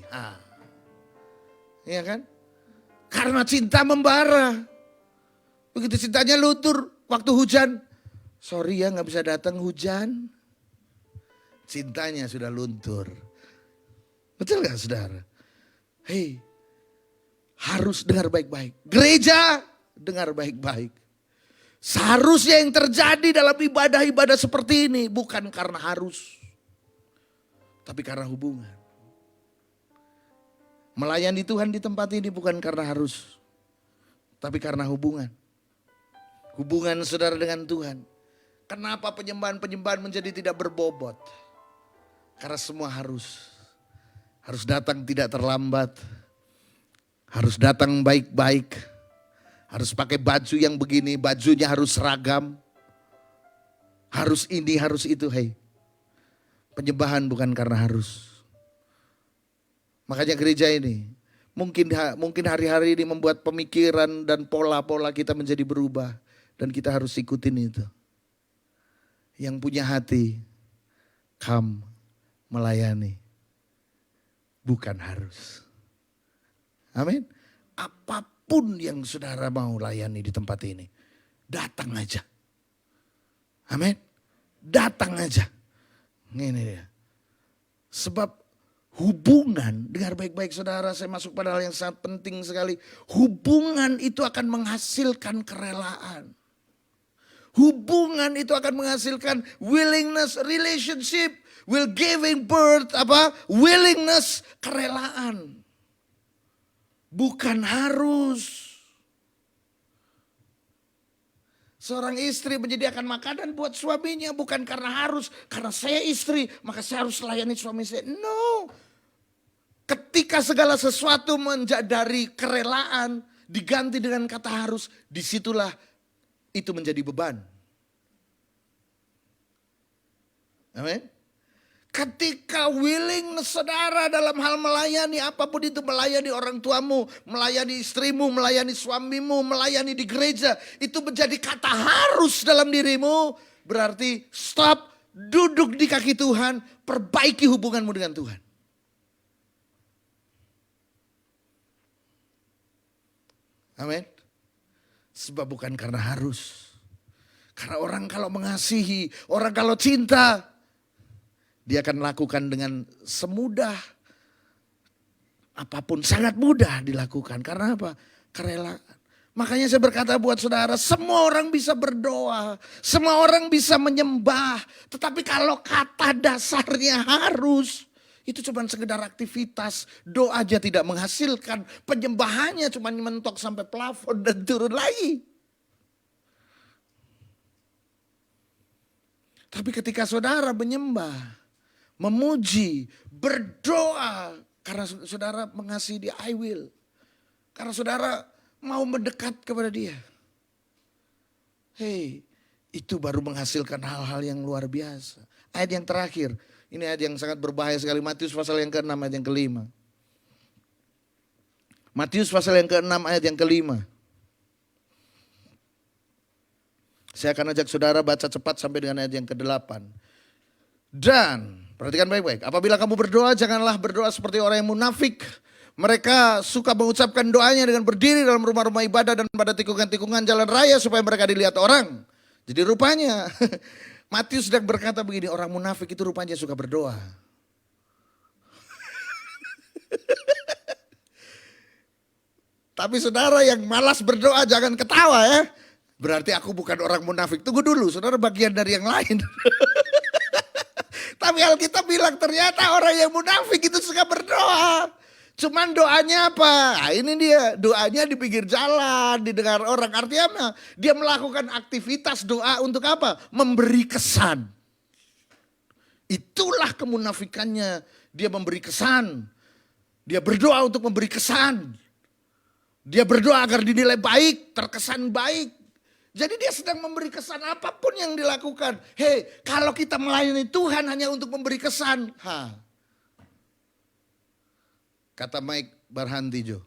Iya kan? Karena cinta membara. Begitu cintanya luntur waktu hujan. Sorry ya gak bisa datang hujan. Cintanya sudah luntur. Betul gak saudara? Hei, harus dengar baik-baik. Gereja dengar baik-baik. Seharusnya yang terjadi dalam ibadah-ibadah seperti ini bukan karena harus. Tapi karena hubungan. Melayani Tuhan di tempat ini bukan karena harus. Tapi karena hubungan. Hubungan saudara dengan Tuhan. Kenapa penyembahan-penyembahan menjadi tidak berbobot? Karena semua harus. Harus datang tidak terlambat. Harus datang baik-baik. Harus pakai baju yang begini. Bajunya harus seragam. Harus ini, harus itu. Hei. Penyembahan bukan karena harus. Makanya gereja ini mungkin hari-hari ini membuat pemikiran dan pola-pola kita menjadi berubah. Dan kita harus ikutin itu. Yang punya hati, come melayani. Bukan harus. Amin. Apapun yang saudara mau layani di tempat ini. Datang aja. Amin. Datang aja. Ini dia. Sebab hubungan, dengar baik-baik saudara, saya masuk pada hal yang sangat penting sekali. Hubungan itu akan menghasilkan kerelaan. Hubungan itu akan menghasilkan willingness, relationship, will giving birth, willingness, kerelaan. Bukan harus. Seorang istri menyediakan makanan buat suaminya bukan karena harus. Karena saya istri maka saya harus layani suami saya. No. Ketika segala sesuatu dari kerelaan diganti dengan kata harus. Disitulah itu menjadi beban. Amin. Ketika willingness saudara dalam hal melayani apapun itu, melayani orang tuamu, melayani istrimu, melayani suamimu, melayani di gereja, itu menjadi kata harus dalam dirimu, berarti stop, duduk di kaki Tuhan, perbaiki hubunganmu dengan Tuhan. Amin. Sebab bukan karena harus. Karena orang kalau mengasihi, orang kalau cinta, dia akan lakukan dengan semudah. Apapun sangat mudah dilakukan. Karena apa? Kerelaan. Makanya saya berkata buat saudara, semua orang bisa berdoa, semua orang bisa menyembah. Tetapi kalau kata dasarnya harus, itu cuma sekedar aktivitas. Doa aja tidak menghasilkan, penyembahannya cuma mentok sampai plafon dan turun lagi. Tapi ketika saudara menyembah, memuji, berdoa, karena saudara mengasihi dia, I will. Karena saudara mau mendekat kepada dia. Hei, itu baru menghasilkan hal-hal yang luar biasa. Ayat yang terakhir, ini ayat yang sangat berbahaya sekali. Matius pasal yang ke-6 ayat yang ke-5. Matius pasal yang ke-6 ayat yang ke-5. Saya akan ajak saudara baca cepat sampai dengan ayat yang ke-8. Dan, perhatikan baik-baik. Apabila kamu berdoa, janganlah berdoa seperti orang yang munafik. Mereka suka mengucapkan doanya dengan berdiri dalam rumah-rumah ibadah dan pada tikungan-tikungan jalan raya supaya mereka dilihat orang. Jadi rupanya Matius sedang berkata begini, orang munafik itu rupanya suka berdoa. Tapi saudara yang malas berdoa jangan ketawa ya. Berarti aku bukan orang munafik. Tunggu dulu, saudara bagian dari yang lain. Tapi Alkitab bilang ternyata orang yang munafik itu suka berdoa. Cuman doanya apa? Nah, ini dia, doanya di pinggir jalan, didengar orang. Artinya apa? Dia melakukan aktivitas doa untuk apa? Memberi kesan. Itulah kemunafikannya. Dia memberi kesan. Dia berdoa untuk memberi kesan. Dia berdoa agar dinilai baik, terkesan baik. Jadi dia sedang memberi kesan apapun yang dilakukan. Hei, kalau kita melayani Tuhan hanya untuk memberi kesan. Kata Mike Berhenti Jo.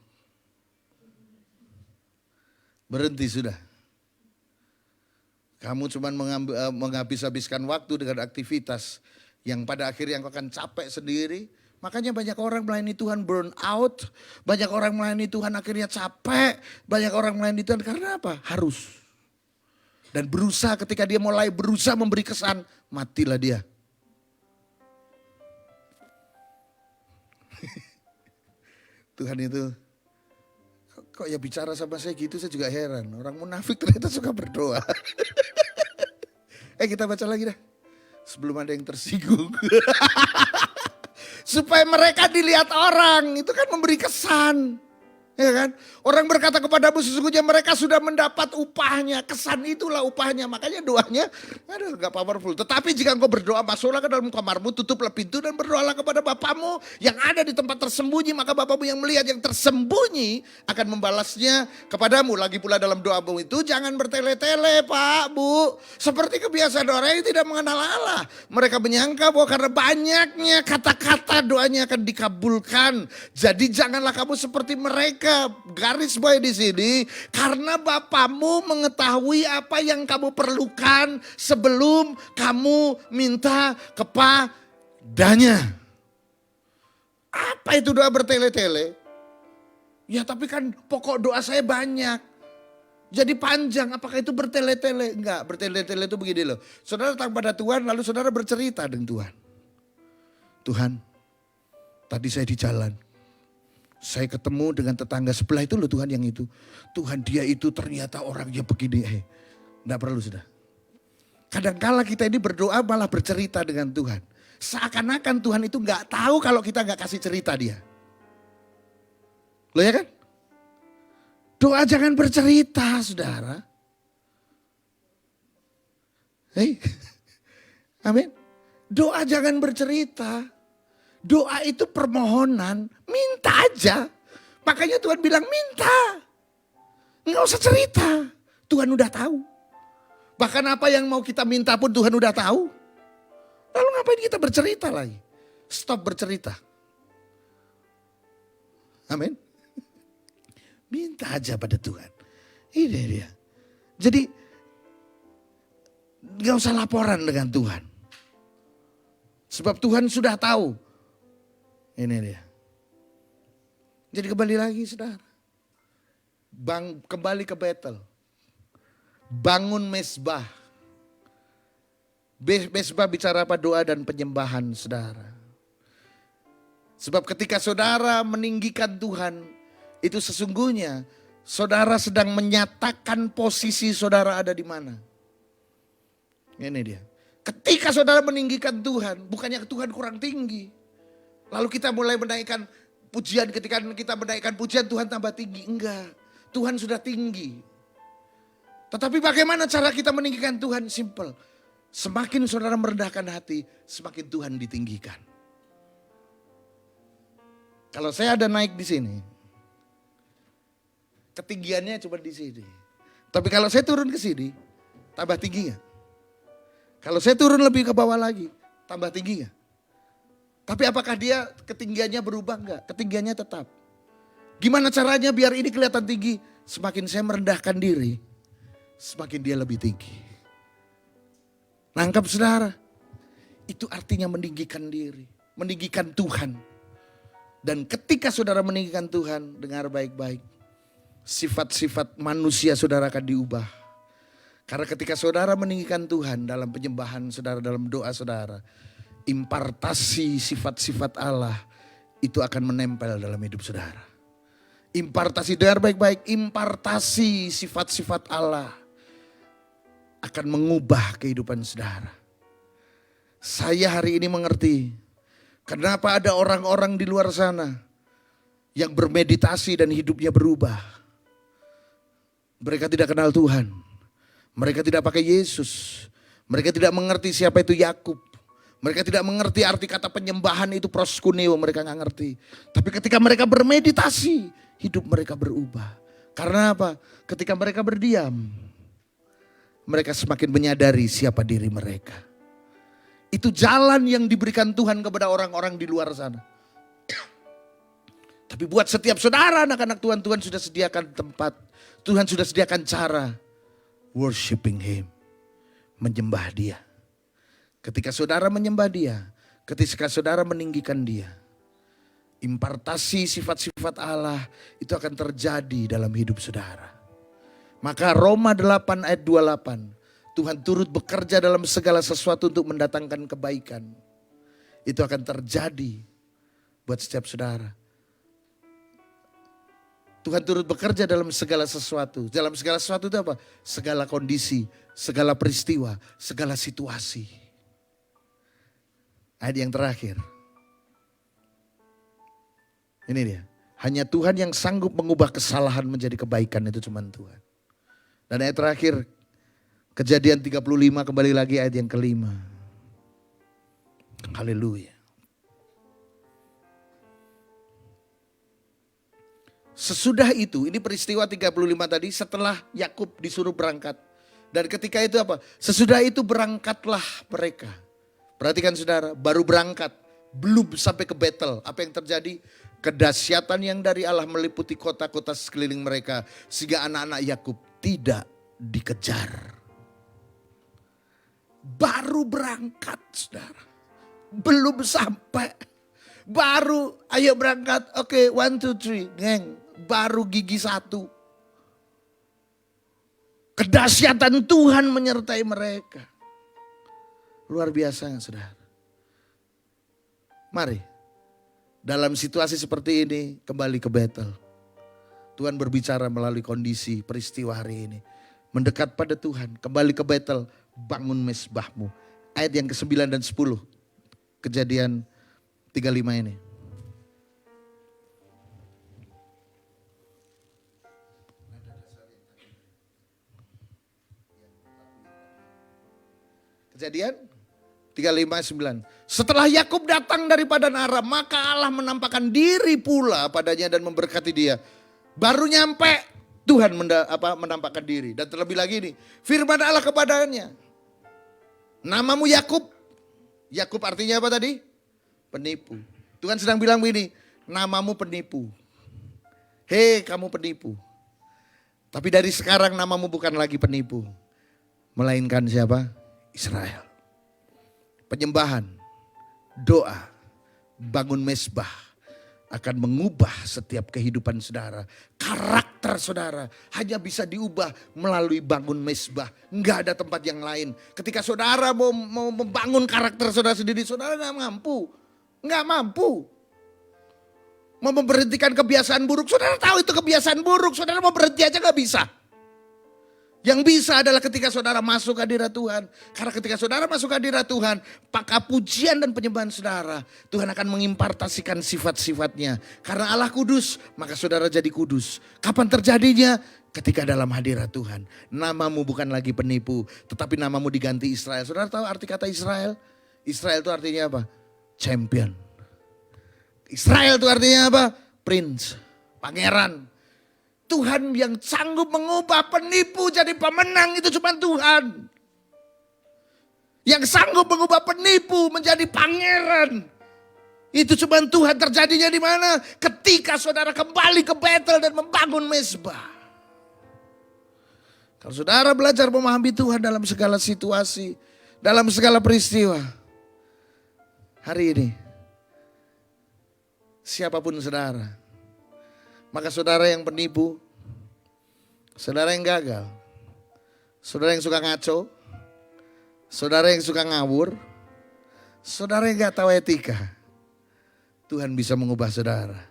Berhenti sudah. Kamu cuma menghabis-habiskan waktu dengan aktivitas yang pada akhirnya engkau akan capek sendiri. Makanya banyak orang melayani Tuhan burn out. Banyak orang melayani Tuhan akhirnya capek. Banyak orang melayani Tuhan karena apa? Harus. Dan berusaha ketika dia mulai berusaha memberi kesan, matilah dia. Tuhan itu, kok ya bicara sama saya gitu, saya juga heran. Orang munafik ternyata suka berdoa. Kita baca lagi dah. Sebelum ada yang tersinggung. Supaya mereka dilihat orang, itu kan memberi kesan. Ya kan? Orang berkata kepadamu sesungguhnya mereka sudah mendapat upahnya. Kesan itulah upahnya. Makanya doanya aduh gak powerful. Tetapi jika engkau berdoa, masuklah ke dalam kamarmu, tutuplah pintu dan berdoalah kepada Bapamu yang ada di tempat tersembunyi. Maka Bapamu yang melihat yang tersembunyi akan membalasnya kepadamu. Lagi pula dalam doamu itu jangan bertele-tele Pak, Bu. Seperti kebiasaan orang yang tidak mengenal Allah. Mereka menyangka bahwa karena banyaknya kata-kata doanya akan dikabulkan. Jadi janganlah kamu seperti mereka. Garis bawahi di sini, karena Bapamu mengetahui apa yang kamu perlukan sebelum kamu minta kepadanya. Apa itu doa bertele-tele? Ya tapi kan pokok doa saya banyak. Jadi panjang, apakah itu bertele-tele? Enggak, bertele-tele itu begini loh. Saudara datang pada Tuhan lalu saudara bercerita dengan Tuhan. Tuhan, tadi saya di jalan. Saya ketemu dengan tetangga sebelah itu loh Tuhan yang itu. Tuhan dia itu ternyata orangnya begini. Enggak perlu sudah. Kadangkala kita ini berdoa malah bercerita dengan Tuhan. Seakan-akan Tuhan itu enggak tahu kalau kita enggak kasih cerita dia. Loh ya kan? Doa jangan bercerita saudara. Amin. Doa jangan bercerita. Doa itu permohonan, minta aja. Makanya Tuhan bilang minta. Nggak usah cerita, Tuhan udah tahu. Bahkan apa yang mau kita minta pun Tuhan udah tahu. Lalu ngapain kita bercerita lagi? Stop bercerita. Amin. Minta aja pada Tuhan. Ini dia. Jadi nggak usah laporan dengan Tuhan. Sebab Tuhan sudah tahu. Ini dia. Jadi kembali lagi saudara. Kembali ke Betel. Bangun mezbah. Mezbah bicara apa? Doa dan penyembahan saudara. Sebab ketika saudara meninggikan Tuhan, itu sesungguhnya saudara sedang menyatakan posisi saudara ada di mana. Ini dia. Ketika saudara meninggikan Tuhan, bukannya Tuhan kurang tinggi. Lalu kita mulai menaikkan pujian, ketika kita menaikkan pujian Tuhan tambah tinggi. Enggak, Tuhan sudah tinggi. Tetapi bagaimana cara kita meninggikan Tuhan? Simple. Semakin saudara merendahkan hati, semakin Tuhan ditinggikan. Kalau saya ada naik di sini, ketinggiannya cuma di sini. Tapi kalau saya turun ke sini, tambah tinggi nggak? Kalau saya turun lebih ke bawah lagi, tambah tinggi nggak? Tapi apakah dia ketinggiannya berubah enggak? Ketinggiannya tetap. Gimana caranya biar ini kelihatan tinggi? Semakin saya merendahkan diri, semakin dia lebih tinggi. Nangkap saudara? Itu artinya meninggikan diri, meninggikan Tuhan. Dan ketika saudara meninggikan Tuhan, dengar baik-baik. Sifat-sifat manusia saudara akan diubah. Karena ketika saudara meninggikan Tuhan dalam penyembahan saudara, dalam doa saudara, impartasi sifat-sifat Allah itu akan menempel dalam hidup saudara. Impartasi, dengar baik-baik, impartasi sifat-sifat Allah akan mengubah kehidupan saudara. Saya hari ini mengerti kenapa ada orang-orang di luar sana yang bermeditasi dan hidupnya berubah. Mereka tidak kenal Tuhan. Mereka tidak pakai Yesus. Mereka tidak mengerti siapa itu Yakub. Mereka tidak mengerti arti kata penyembahan itu proskuneo, mereka nggak ngerti. Tapi ketika mereka bermeditasi, hidup mereka berubah. Karena apa? Ketika mereka berdiam, mereka semakin menyadari siapa diri mereka. Itu jalan yang diberikan Tuhan kepada orang-orang di luar sana. Tapi buat setiap saudara anak-anak Tuhan, Tuhan sudah sediakan tempat. Tuhan sudah sediakan cara. Worshiping Him. Menyembah Dia. Ketika saudara menyembah Dia, ketika saudara meninggikan Dia, impartasi sifat-sifat Allah itu akan terjadi dalam hidup saudara. Maka Roma 8 ayat 28, Tuhan turut bekerja dalam segala sesuatu untuk mendatangkan kebaikan. Itu akan terjadi buat setiap saudara. Tuhan turut bekerja dalam segala sesuatu. Dalam segala sesuatu itu apa? Segala kondisi, segala peristiwa, segala situasi. Ayat yang terakhir. Ini dia. Hanya Tuhan yang sanggup mengubah kesalahan menjadi kebaikan, itu cuma Tuhan. Dan ayat terakhir, Kejadian 35 kembali lagi ayat yang kelima. Haleluya. Sesudah itu, ini peristiwa 35 tadi setelah Yakub disuruh berangkat. Dan ketika itu apa? Sesudah itu berangkatlah mereka. Perhatikan saudara, baru berangkat, belum sampai ke Betel. Apa yang terjadi? Kedahsyatan yang dari Allah meliputi kota-kota sekeliling mereka. Sehingga anak-anak Yakub tidak dikejar. Baru berangkat saudara. Belum sampai. Baru ayo berangkat. Oke, 1, 2, 3. Geng, baru gigi 1. Kedahsyatan Tuhan menyertai mereka. Luar biasa nggak saudara? Mari. Dalam situasi seperti ini kembali ke Betel. Tuhan berbicara melalui kondisi peristiwa hari ini. Mendekat pada Tuhan. Kembali ke Betel. Bangun mesbahmu. Ayat yang ke-9 dan 10. Kejadian 35 ini. Kejadian 35:9. Setelah Yakub datang dari Padan Aram, maka Allah menampakkan diri pula padanya dan memberkati dia. Baru nyampe Tuhan menampakkan diri. Dan terlebih lagi nih, firman Allah kepadanya. Namamu Yakub. Yakub artinya apa tadi? Penipu. Tuhan sedang bilang begini, namamu penipu. Hei kamu penipu. Tapi dari sekarang namamu bukan lagi penipu. Melainkan siapa? Israel. Penyembahan, doa, bangun mesbah akan mengubah setiap kehidupan saudara. Karakter saudara hanya bisa diubah melalui bangun mesbah. Enggak ada tempat yang lain. Ketika saudara mau membangun karakter saudara sendiri, saudara enggak mampu. Enggak mampu. Mau memberhentikan kebiasaan buruk. Saudara tahu itu kebiasaan buruk. Saudara mau berhenti aja gak bisa. Yang bisa adalah ketika saudara masuk hadirat Tuhan. Karena ketika saudara masuk hadirat Tuhan, maka pujian dan penyembahan saudara, Tuhan akan mengimpartasikan sifat-sifatnya. Karena Allah kudus, maka saudara jadi kudus. Kapan terjadinya? Ketika dalam hadirat Tuhan. Namamu bukan lagi penipu, tetapi namamu diganti Israel. Saudara tahu arti kata Israel? Israel itu artinya apa? Champion. Israel itu artinya apa? Prince, pangeran. Tuhan yang sanggup mengubah penipu jadi pemenang itu cuma Tuhan. Yang sanggup mengubah penipu menjadi pangeran. Itu cuma Tuhan. Terjadinya di mana? Ketika saudara kembali ke Betel dan membangun mezbah. Kalau saudara belajar memahami Tuhan dalam segala situasi, dalam segala peristiwa. Hari ini, siapapun saudara, maka saudara yang penipu, saudara yang gagal, saudara yang suka ngaco, saudara yang suka ngawur, saudara yang gak tahu etika, Tuhan bisa mengubah saudara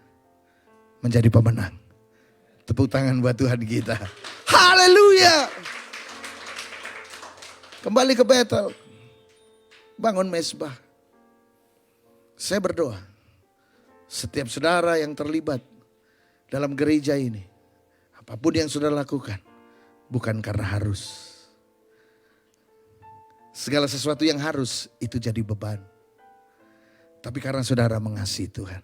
menjadi pemenang. Tepuk tangan buat Tuhan kita. Haleluya. Kembali ke Betel, bangun mezbah. Saya berdoa, setiap saudara yang terlibat dalam gereja ini, apapun yang sudah lakukan, bukan karena harus. Segala sesuatu yang harus itu jadi beban. Tapi karena saudara mengasihi Tuhan.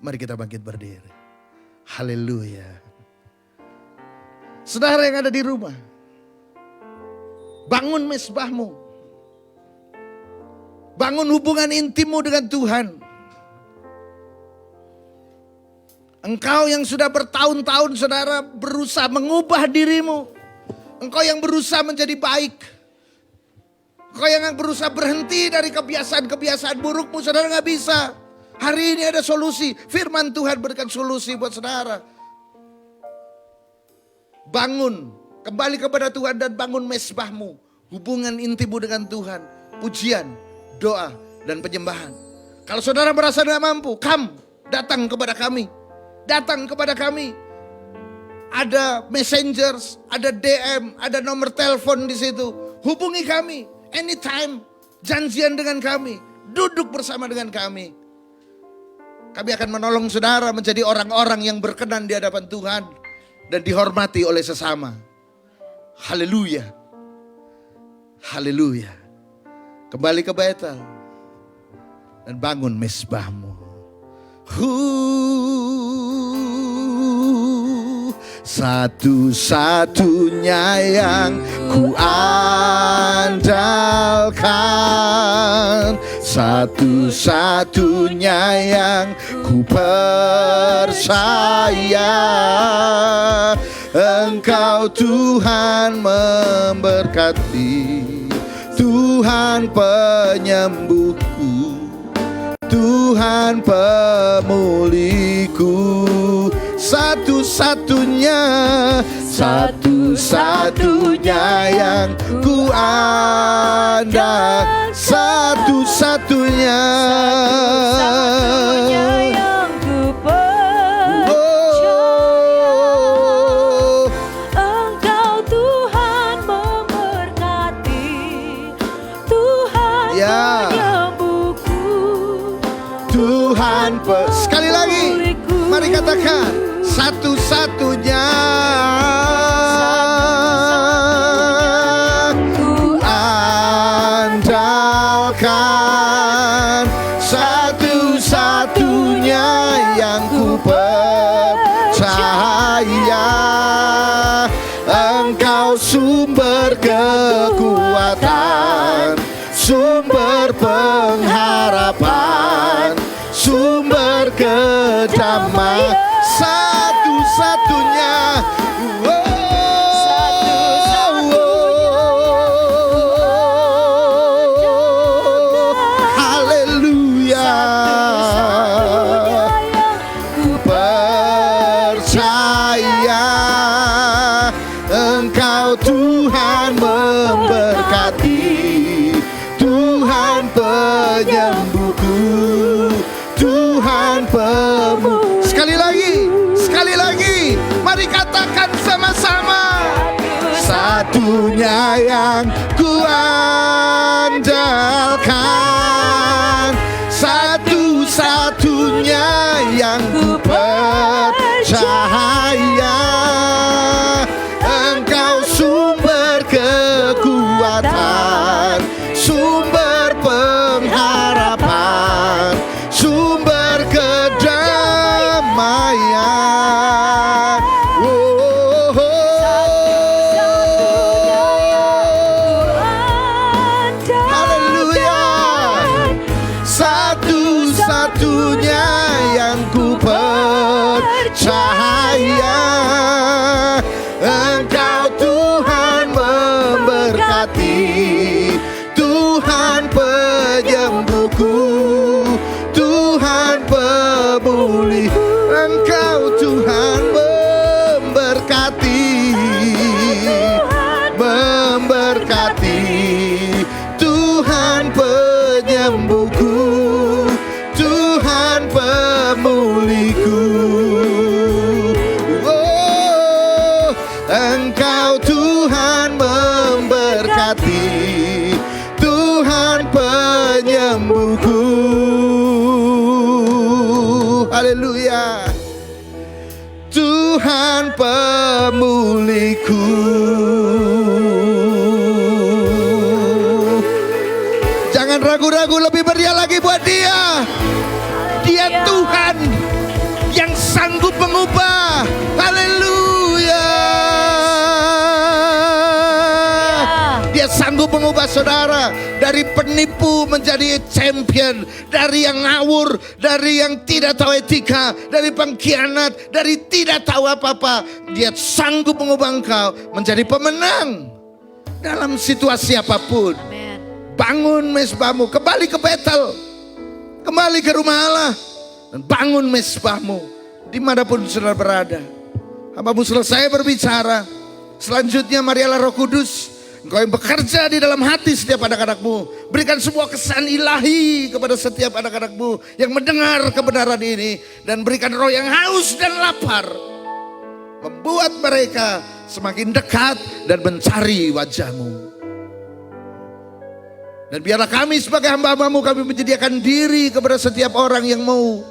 Mari kita bangkit berdiri. Haleluya. Saudara yang ada di rumah, bangun mezbahmu. Bangun hubungan intimmu dengan Tuhan. Engkau yang sudah bertahun-tahun saudara berusaha mengubah dirimu. Engkau yang berusaha menjadi baik. Engkau yang berusaha berhenti dari kebiasaan-kebiasaan burukmu. Saudara gak bisa. Hari ini ada solusi. Firman Tuhan berikan solusi buat saudara. Bangun. Kembali kepada Tuhan dan bangun mezbahmu. Hubungan intimmu dengan Tuhan. Pujian, doa, dan penyembahan. Kalau saudara merasa gak mampu, datang kepada kami. Datang kepada kami. Ada messengers, ada DM, ada nomor telepon di situ. Hubungi kami anytime. Janjian dengan kami. Duduk bersama dengan kami. Kami akan menolong saudara menjadi orang-orang yang berkenan di hadapan Tuhan dan dihormati oleh sesama. Haleluya. Haleluya. Kembali ke Betel dan bangun mezbahmu. Satu-satunya yang ku andalkan, satu-satunya yang ku percaya. Engkau Tuhan memberkati, Tuhan penyembuhku, Tuhan pemulihku. Satu-satunya, satu-satunya yang ku andal, satu-satunya yang ku percaya. Engkau Tuhan memberkati, Tuhan penyembuhku, Tuhan sekali lagi, mari katakan. Satu-satunya ku andalkan, satu-satunya yang ku percaya. Engkau sumber kekuatan, sumber pengharapan, sumber kedamaian. Satu-satunya, haleluya. Ku percaya Engkau Tuhan memberkati, Tuhan penyembuhku, Tuhan pemulihku. satu-satunya yang ku andalkan, satu-satunya yang ku percaya. Engkau sumber kekuatan, sumber pengharapan, sumber kedamaian. Oh, oh, haleluya. Satu-satunya yang ku percaya. Engkau Tuhan memberkati, Tuhan penyembuhku, Tuhan pemulih. Engkau Tuhan memberkati, memberkati, Tuhan penyembuhku, Tuhan pemulihku. Oh, Engkau Tuhan memberkati, Tuhan penyembuhku. Haleluya. Tuhan pemulihku. Jangan ragu-ragu, lebih meriah lagi buat Dia. Dia Tuhan yang sanggup mengubah. Haleluya. Dia sanggup mengubah saudara dari penipu menjadi champion, dari yang ngawur, dari yang tidak tahu etika, dari pengkhianat, dari tidak tahu apa-apa. Dia sanggup mengubah engkau menjadi pemenang dalam situasi apapun. Amen. Bangun mezbahmu, kembali ke Betel, kembali ke rumah Allah, dan bangun mezbahmu dimanapun saudara berada. Hambamu selesai berbicara. Selanjutnya marialah Roh Kudus, Engkau yang bekerja di dalam hati setiap anak-anakmu. Berikan sebuah kesan ilahi kepada setiap anak-anakmu yang mendengar kebenaran ini. Dan berikan roh yang haus dan lapar, membuat mereka semakin dekat dan mencari wajah-Mu. Dan biarlah kami sebagai hamba-Mu, kami menyediakan diri kepada setiap orang yang mau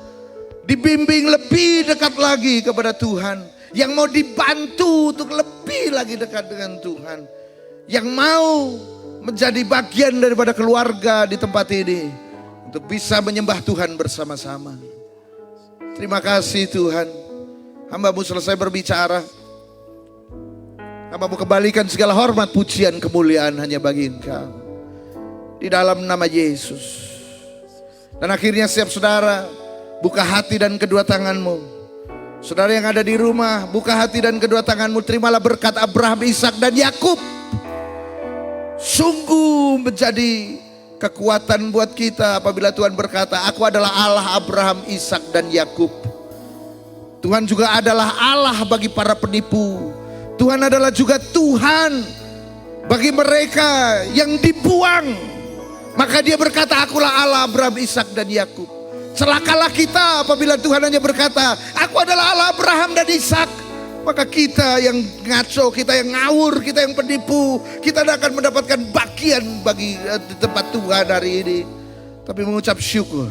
dibimbing lebih dekat lagi kepada Tuhan, yang mau dibantu untuk lebih lagi dekat dengan Tuhan, yang mau menjadi bagian daripada keluarga di tempat ini untuk bisa menyembah Tuhan bersama-sama. Terima kasih Tuhan. Hamba-Mu selesai berbicara. Hamba-Mu kembalikan segala hormat, pujian, kemuliaan hanya bagi Engkau, di dalam nama Yesus. Dan akhirnya setiap saudara buka hati dan kedua tanganmu. Saudara yang ada di rumah, buka hati dan kedua tanganmu. Terimalah berkat Abraham, Ishak dan Yakub. Sungguh menjadi kekuatan buat kita apabila Tuhan berkata, aku adalah Allah Abraham, Ishak dan Yakub. Tuhan juga adalah Allah bagi para penipu. Tuhan adalah juga Tuhan bagi mereka yang dibuang. Maka Dia berkata, akulah Allah Abraham, Ishak dan Yakub. Celakalah kita apabila Tuhan hanya berkata, aku adalah Allah Abraham dan Ishak. Maka kita yang ngaco, kita yang ngawur, kita yang penipu, kita tidak akan mendapatkan bagian bagi di tempat Tuhan hari ini. Tapi mengucap syukur.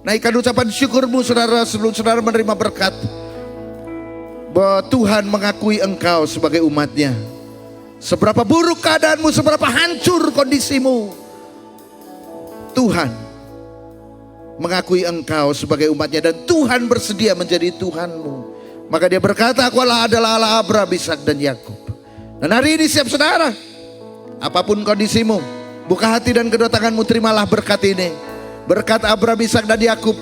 Naikkan ucapan syukurmu saudara sebelum saudara menerima berkat. Bahwa Tuhan mengakui engkau sebagai umatnya. Seberapa buruk keadaanmu, seberapa hancur kondisimu, Tuhan mengakui engkau sebagai umatnya. Dan Tuhan bersedia menjadi Tuhanmu. Maka Dia berkata, aku adalah Allah Abraham, Ishak dan Yakub. Dan hari ini siap saudara, apapun kondisimu, buka hati dan kedua tanganmu, terimalah berkat ini. Berkat Abraham, Ishak dan Yakub.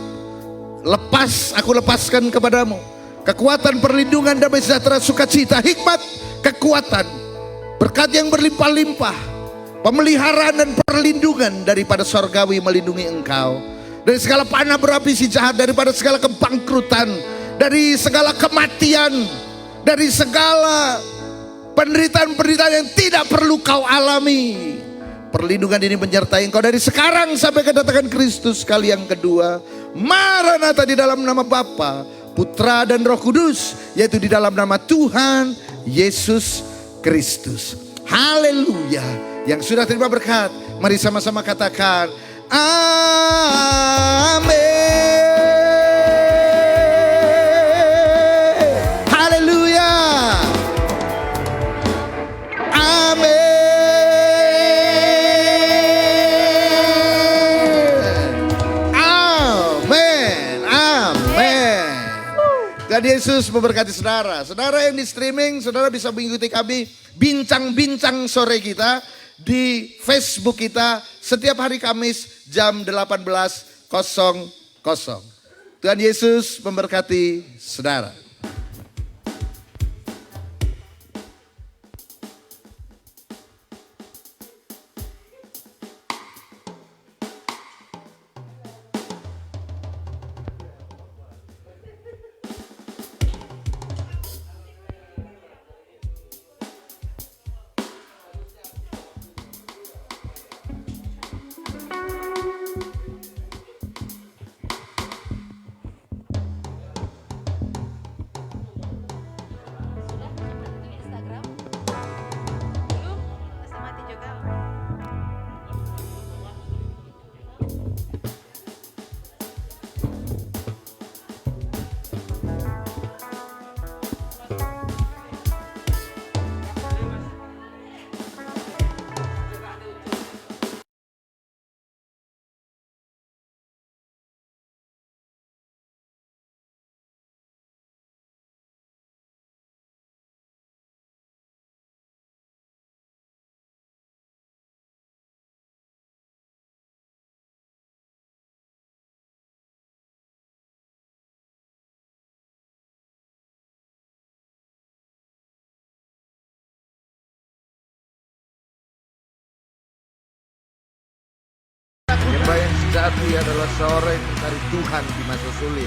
Aku lepaskan kepadamu kekuatan, perlindungan, damai sejahtera, sukacita, hikmat, kekuatan, berkat yang berlimpah-limpah, pemeliharaan dan perlindungan daripada sorgawi melindungi engkau. Dari segala panah berapi si jahat, daripada segala kebangkrutan, dari segala kematian, dari segala penderitaan-penderitaan yang tidak perlu kau alami. Perlindungan ini menyertai engkau dari sekarang sampai kedatangan Kristus kali yang kedua. Maranatha, di dalam nama Bapa, Putra dan Roh Kudus, yaitu di dalam nama Tuhan Yesus Kristus. Haleluya. Yang sudah terima berkat, mari sama-sama katakan amin. Haleluya. Amin. Amin. Tuhan Yesus memberkati saudara. Saudara yang di streaming, saudara bisa mengikuti kami bincang-bincang sore kita di Facebook kita setiap hari Kamis jam 18.00. Tuhan Yesus memberkati saudara. Instagram belum masih mati juga. Nyembah yang sejati adalah seorang yang mencari Tuhan di masa sulit.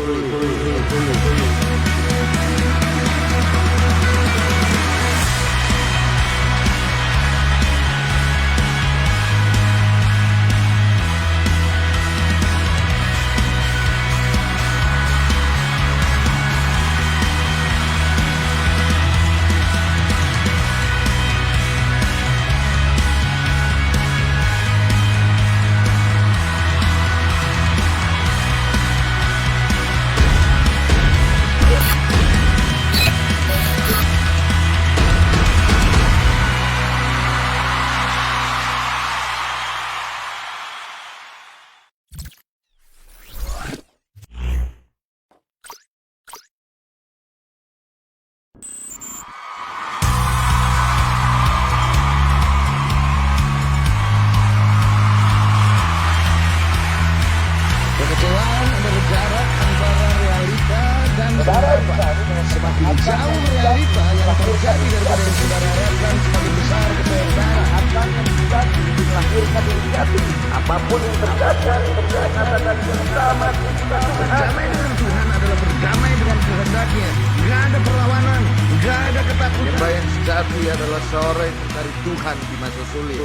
Kekecewaan adalah jarak antara realita dan harapan. Semakin jauh realita yang terjadi daripada yang saudara harapkan, semakin besar kecewa saudara akan membuat melahirkan yang jatuh. Apapun yang terjadi, katakan bersama kita. Berdamai dengan Tuhan adalah berdamai dengan kehendaknya. Gak ada perlawanan, gak ada ketakutan. Nyembah yang sejati adalah seorang yang mencari Tuhan di masa sulit.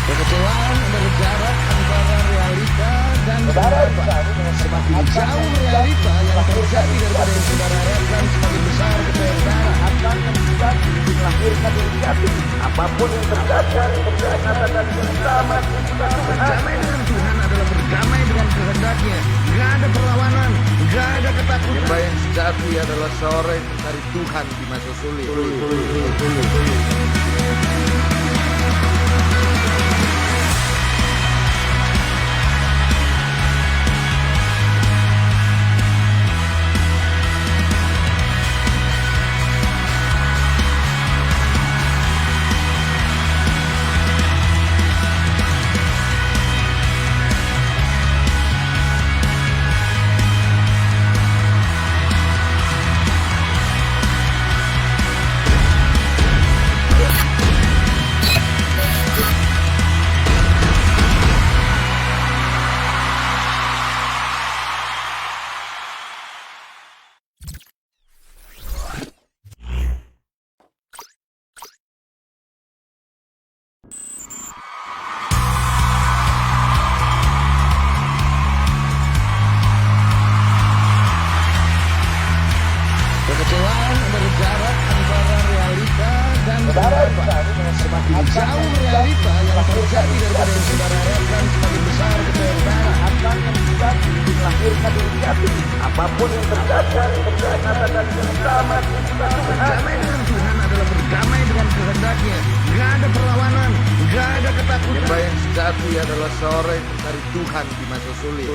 Kekecewaan adalah jarak antara realita dan harapan. Semakin jauh realita yang terjadi daripada yang saudara harapkan, semakin besar kecewa saudara akan membuat melahirkan yang jatuh. Apapun yang terjadi, katakan bersama kita. Berdamai dengan Tuhan adalah berdamai dengan kehendaknya. Gak ada perlawanan, gak ada ketakutan. Nyembah yang sejati adalah seorang yang mencari Tuhan di masa sulit. semakin jauh realita yang terjadi daripada yang saudara harapkan, semakin besar kecewaan akan yang terjadi melahirkan jati. Apapun yang terjadi, katakan bersama kita berdamai dengan Tuhan adalah berdamai dengan kehendaknya. Gak ada perlawanan, gak ada ketakutan. Yang yang sejati adalah seorang yang mencari Tuhan di masa sulit.